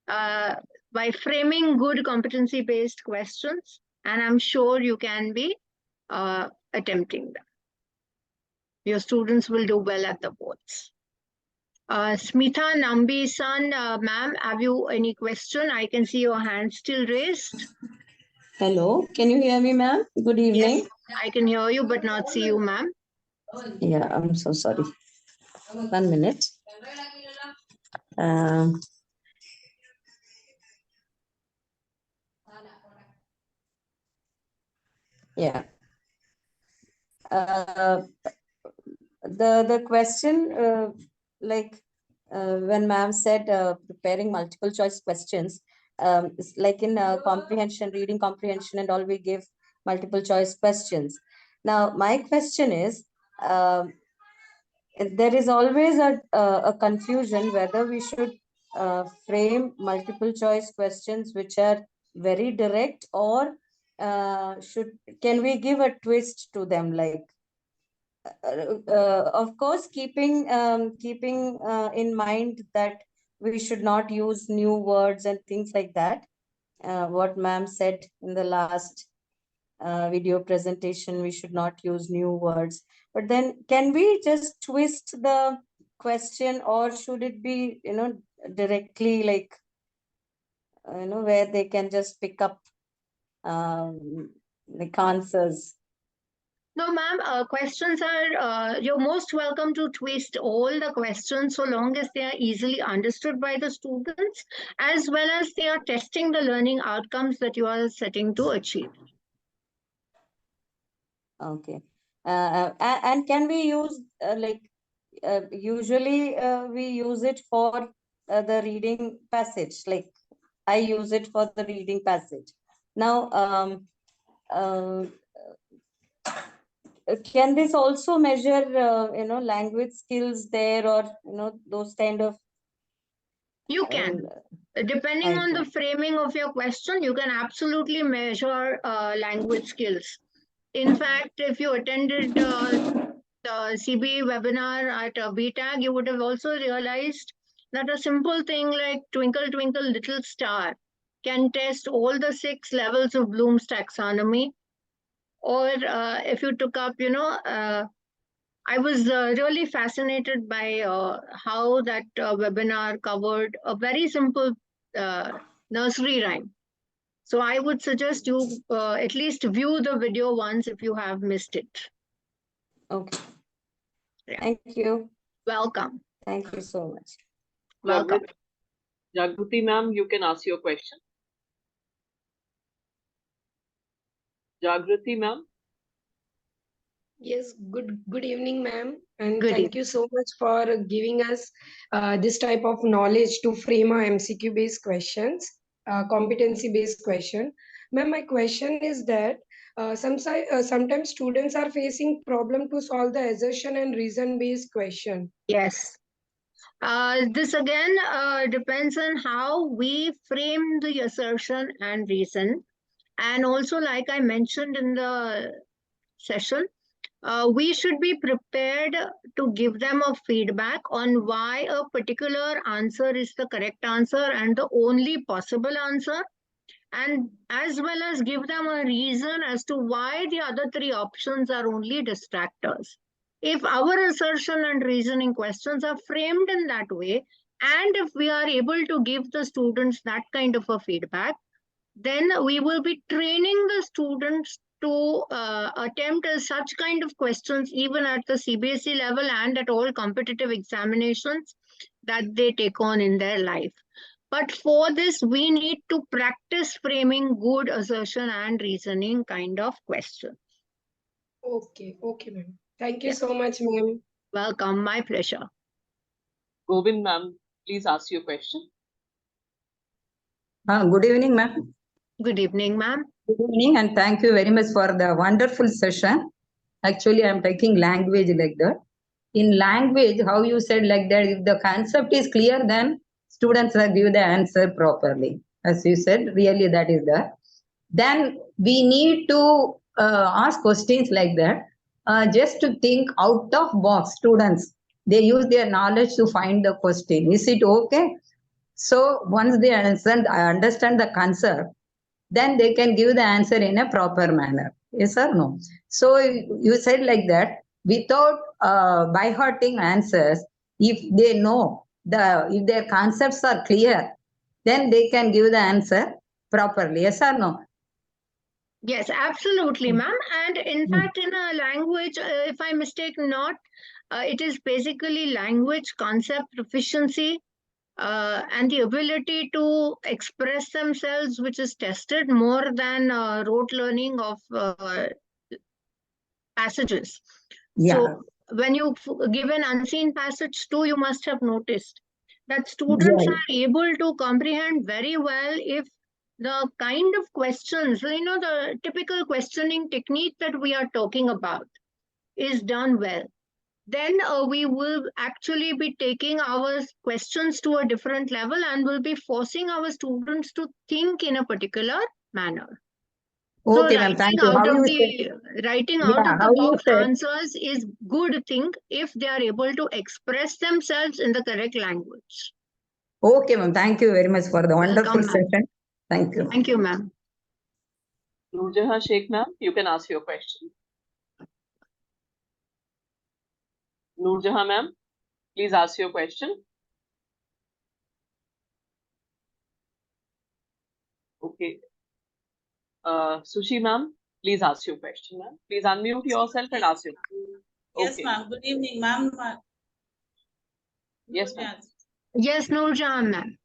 [SPEAKER 6] by framing good competency-based questions, and I'm sure you can be attempting them. Your students will do well at the boards. Smitha Nambi-san, ma'am, have you any question? I can see your hand still raised.
[SPEAKER 8] Hello, can you hear me, ma'am? Good evening.
[SPEAKER 6] Yes, I can hear you, but not see you, ma'am.
[SPEAKER 8] Yeah, I'm so sorry. 1 minute. Yeah. The question, when ma'am said preparing multiple choice questions, it's like in comprehension, reading comprehension and all, we give multiple choice questions. Now, my question is, there is always a confusion whether we should frame multiple choice questions which are very direct, or can we give a twist to them, like of course keeping in mind that we should not use new words and things like that, what ma'am said in the last video presentation, we should not use new words. But then can we just twist the question, or should it be, directly, like, where they can just pick up the answers?
[SPEAKER 6] No, ma'am, questions are, you're most welcome to twist all the questions so long as they are easily understood by the students, as well as they are testing the learning outcomes that you are setting to achieve.
[SPEAKER 8] Okay. And can we use, usually we use it for the reading passage, like I use it for the reading passage. Now, can this also measure, language skills there, or, those kind of?
[SPEAKER 6] You can. Depending on the framing of your question, you can absolutely measure language skills. In fact, if you attended the CBE webinar at BTAG, you would have also realized that a simple thing like Twinkle, Twinkle, Little Star can test all the 6 levels of Bloom's taxonomy. Or if you took up, I was really fascinated by how that webinar covered a very simple nursery rhyme. So I would suggest you at least view the video once if you have missed it.
[SPEAKER 8] Okay.
[SPEAKER 6] Yeah.
[SPEAKER 8] Thank you.
[SPEAKER 6] Welcome.
[SPEAKER 8] Thank you so much.
[SPEAKER 6] Welcome.
[SPEAKER 5] Jagruti ma'am, you can ask your question. Jagruti ma'am.
[SPEAKER 9] Yes, good evening, ma'am, and
[SPEAKER 6] Good
[SPEAKER 9] thank you so much for giving us this type of knowledge to frame our MCQ based questions, competency based question. Ma'am, my question is that sometimes students are facing problem to solve the assertion and reason based question.
[SPEAKER 6] Yes. This again depends on how we frame the assertion and reason. And also, like I mentioned in the session, we should be prepared to give them a feedback on why a particular answer is the correct answer and the only possible answer, and as well as give them a reason as to why the other 3 options are only distractors. If our assertion and reasoning questions are framed in that way, and if we are able to give the students that kind of a feedback, then we will be training the students to attempt such kind of questions even at the CBSE level and at all competitive examinations that they take on in their life. But for this, we need to practice framing good assertion and reasoning kind of questions.
[SPEAKER 9] Okay, ma'am. Thank you so much, ma'am.
[SPEAKER 6] Welcome, my pleasure.
[SPEAKER 5] Govind ma'am, please ask your question.
[SPEAKER 10] Good evening, ma'am.
[SPEAKER 6] Good evening, ma'am.
[SPEAKER 10] Good evening, and thank you very much for the wonderful session. Actually, I'm taking language like that. In language, how you said like that, if the concept is clear, then students give the answer properly. As you said, really that is the. Then we need to ask questions like that. Just to think out of box. Students, they use their knowledge to find the question. Is it okay? So once they understand the concept, then they can give the answer in a proper manner. Yes or no? So you said like that, without by hearting answers, if they know if their concepts are clear, then they can give the answer properly. Yes or no?
[SPEAKER 6] Yes, absolutely, ma'am. And in fact, in a language, if I mistake not, it is basically language concept proficiency and the ability to express themselves, which is tested more than rote learning of passages.
[SPEAKER 10] Yeah.
[SPEAKER 6] So when you give an unseen passage too, you must have noticed that students
[SPEAKER 10] Yeah.
[SPEAKER 6] are able to comprehend very well if the kind of questions, the typical questioning technique that we are talking about is done well. Then we will actually be taking our questions to a different level and will be forcing our students to think in a particular manner. So
[SPEAKER 10] Okay, ma'am. Thank you.
[SPEAKER 6] writing out of
[SPEAKER 10] How
[SPEAKER 6] the
[SPEAKER 10] you
[SPEAKER 6] box
[SPEAKER 10] said.
[SPEAKER 6] answers is good thing if they are able to express themselves in the correct language.
[SPEAKER 10] Okay, ma'am. Thank you very much for the wonderful
[SPEAKER 6] Welcome, ma'am.
[SPEAKER 10] session. Thank you.
[SPEAKER 6] Thank you, ma'am.
[SPEAKER 5] Nurjahan Sheikh, ma'am, you can ask your question. Nurjahan, ma'am, please ask your question. Okay. Sushi, ma'am, please ask your question, ma'am. Please unmute yourself and ask your question.
[SPEAKER 11] Yes,
[SPEAKER 5] Okay.
[SPEAKER 11] ma'am. Good evening, ma'am.
[SPEAKER 5] Yes, ma'am.
[SPEAKER 6] Yes, Nurjahan, ma'am.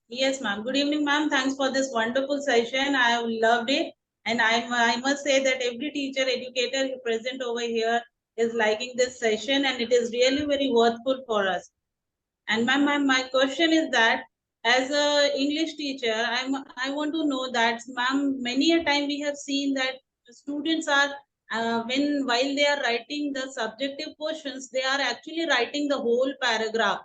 [SPEAKER 11] Yes, ma'am. Good evening, ma'am. Thanks for this wonderful session. I have loved it. And I must say that every teacher, educator present over here is liking this session, and it is really very worthful for us. And ma'am, my question is that as a English teacher, I want to know that, ma'am, many a time we have seen that students are while they are writing the subjective questions, they are actually writing the whole paragraph.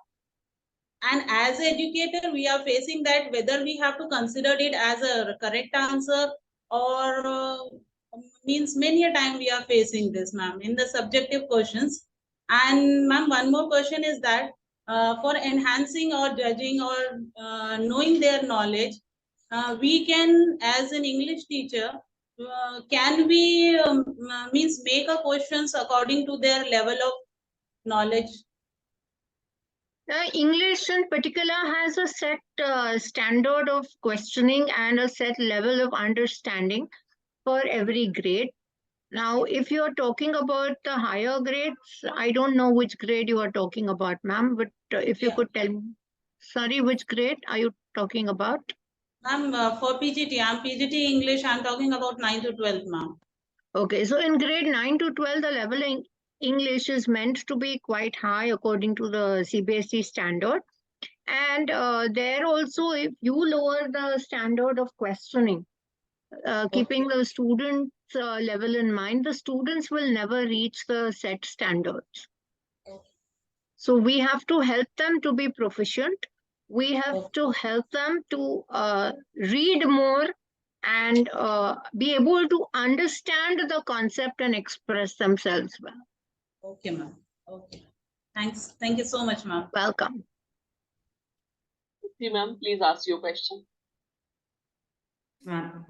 [SPEAKER 11] And as an educator, we are facing that whether we have to consider it as a correct answer or means many a time we are facing this, ma'am, in the subjective questions. And ma'am, one more question is that for enhancing or judging or knowing their knowledge, we can, as an English teacher, can we means make a questions according to their level of knowledge?
[SPEAKER 6] English in particular has a set standard of questioning and a set level of understanding for every grade. Now, if you're talking about the higher grades, I don't know which grade you are talking about, ma'am, but if you could tell me. Sorry, which grade are you talking about?
[SPEAKER 11] Ma'am, for PGT, I'm PGT English, I'm talking about 9 to 12, ma'am.
[SPEAKER 6] Okay, so in grade 9 to 12, the level in English is meant to be quite high according to the CBSE standard. And there also, if you lower the standard of questioning, keeping the students' level in mind, the students will never reach the set standards. So we have to help them to be proficient. We have to help them to read more and be able to understand the concept and express themselves well.
[SPEAKER 11] Okay, ma'am. Okay. Thanks. Thank you so much, ma'am.
[SPEAKER 6] Welcome.
[SPEAKER 5] Ma'am, please ask your question.
[SPEAKER 12] Ma'am.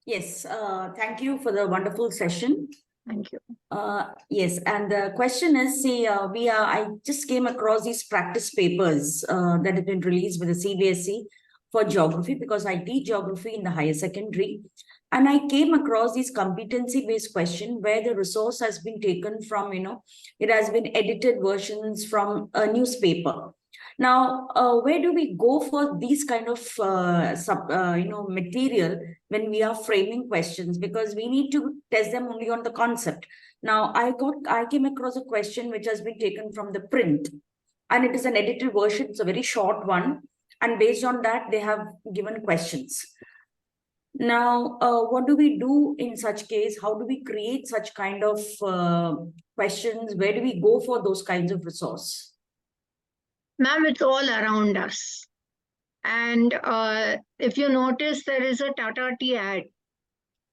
[SPEAKER 12] Yes, thank you for the wonderful session.
[SPEAKER 6] Thank you.
[SPEAKER 12] Yes, and the question is, see, I just came across these practice papers that have been released with the CBSE for geography, because I teach geography in the higher secondary. And I came across these competency-based question where the resource has been taken from, it has been edited versions from a newspaper. Now, where do we go for these kind of material when we are framing questions? Because we need to test them only on the concept. Now, I came across a question which has been taken from the print, and it is an edited version. It's a very short one, and based on that, they have given questions. Now, what do we do in such case? How do we create such kind of questions? Where do we go for those kinds of resource?
[SPEAKER 6] Ma'am, it's all around us. And if you notice, there is a Tata Tea ad.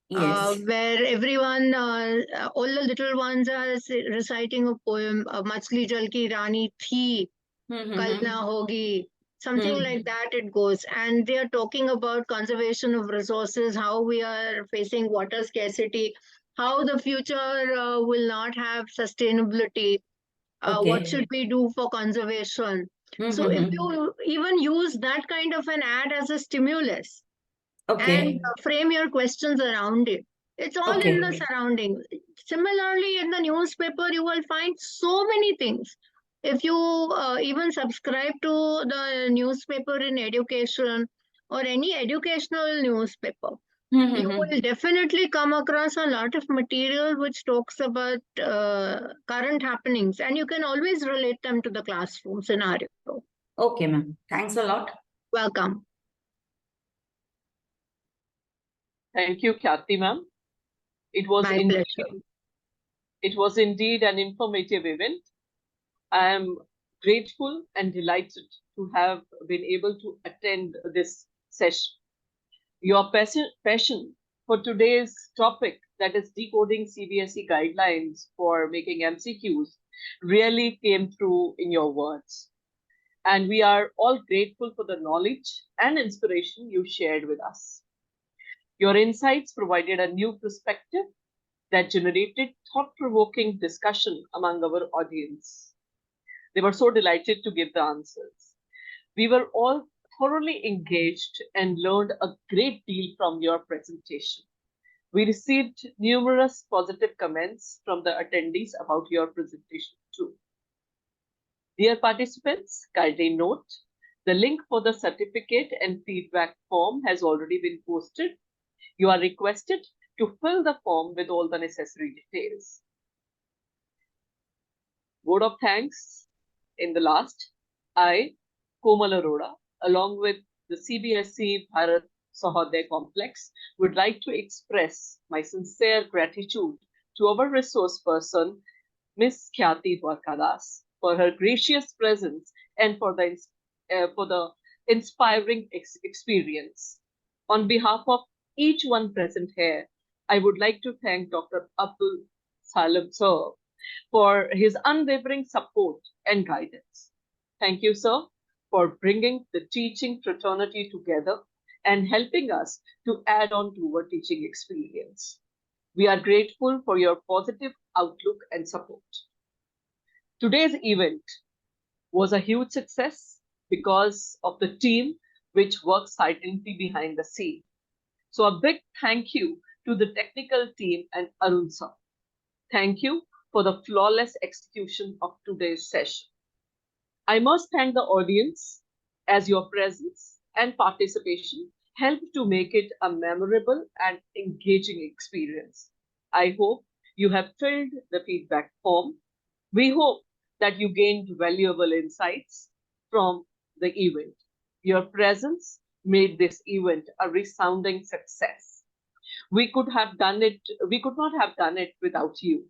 [SPEAKER 12] Yes.
[SPEAKER 6] Where everyone, all the little ones are reciting a poem, Machli Jal Ki Rani Thi, Kal Na Hogi, something like that it goes. And they are talking about conservation of resources, how we are facing water scarcity, how the future will not have sustainability, what should we do for conservation. So if you even use that kind of an ad as a stimulus, and frame your questions around it. It's all in the surrounding. Similarly, in the newspaper, you will find so many things. If you even subscribe to the newspaper in education or any educational newspaper, you will definitely come across a lot of material which talks about current happenings, and you can always relate them to the classroom scenario.
[SPEAKER 12] Okay, ma'am. Thanks a lot.
[SPEAKER 6] Welcome.
[SPEAKER 5] Thank you, Khyati ma'am. It was indeed an informative event. I am grateful and delighted to have been able to attend this session. Your passion for today's topic, that is decoding CBSE guidelines for making MCQs, really came through in your words. And we are all grateful for the knowledge and inspiration you shared with us. Your insights provided a new perspective that generated thought-provoking discussion among our audience. They were so delighted to give the answers. We were all thoroughly engaged and learned a great deal from your presentation. We received numerous positive comments from the attendees about your presentation too. Dear participants, kindly note, the link for the certificate and feedback form has already been posted. You are requested to fill the form with all the necessary details. Word of thanks in the last, I, Komal Arora, along with the CBSE Bharat Sahodaya Complex, would like to express my sincere gratitude to our resource person, Ms. Khyati Dwarkadas, for her gracious presence and for the inspiring experience. On behalf of each one present here, I would like to thank Dr. Abdul Salam sir for his unwavering support and guidance. Thank you, sir, for bringing the teaching fraternity together and helping us to add on to our teaching experience. We are grateful for your positive outlook and support. Today's event was a huge success because of the team which works silently behind the scene. So a big thank you to the technical team and Arun sir. Thank you for the flawless execution of today's session. I must thank the audience as your presence and participation helped to make it a memorable and engaging experience. I hope you have filled the feedback form. We hope that you gained valuable insights from the event. Your presence made this event a resounding success. We could not have done it without you.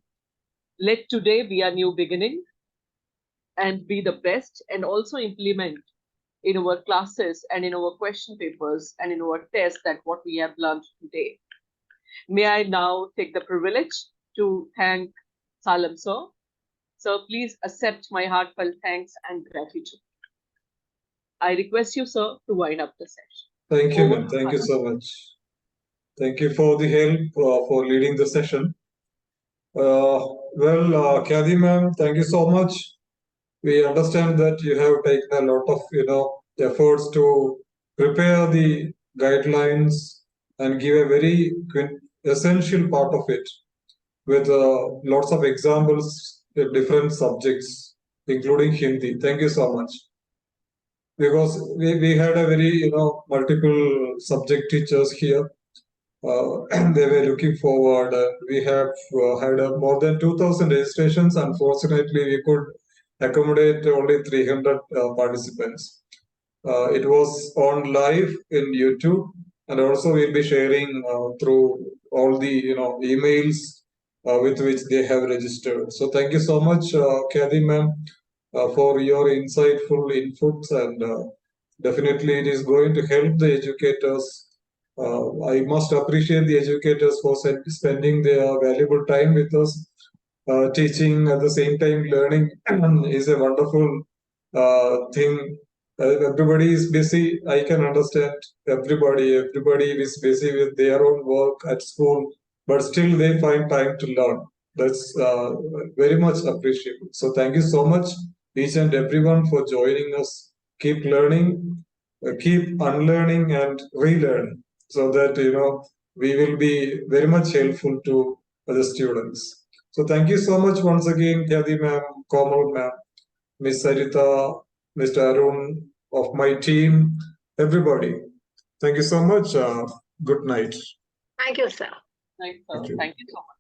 [SPEAKER 5] Let today be a new beginning and be the best, and also implement in our classes and in our question papers and in our tests that what we have learned today. May I now take the privilege to thank Salam sir. Sir, please accept my heartfelt thanks and gratitude. I request you, sir, to wind up the session.
[SPEAKER 1] Thank you, ma'am. Thank you so much. Thank you for the help for leading the session. Khyati ma'am, thank you so much. We understand that you have taken a lot of efforts to prepare the guidelines and give a very essential part of it with lots of examples in different subjects, including Hindi. Thank you so much. Because we had a very multiple subject teachers here. They were looking forward. We have had more than 2,000 registrations. Unfortunately, we could accommodate only 300 participants. It was on live in YouTube, and also we'll be sharing through all the emails with which they have registered. So thank you so much, Khyati ma'am. for your insightful inputs, and definitely it is going to help the educators. I must appreciate the educators for spending their valuable time with us. Teaching at the same time learning is a wonderful thing. Everybody is busy. I can understand everybody is busy with their own work at school, but still they find time to learn. That's very much appreciable. So thank you so much, each and everyone, for joining us. Keep learning, keep unlearning and relearning, so that we will be very much helpful to the students. So thank you so much once again, Khyati ma'am, Komal ma'am, Miss Sarita, Mr. Arun of my team, everybody. Thank you so much. Good night.
[SPEAKER 6] Thank you, sir.
[SPEAKER 5] Thank you so much.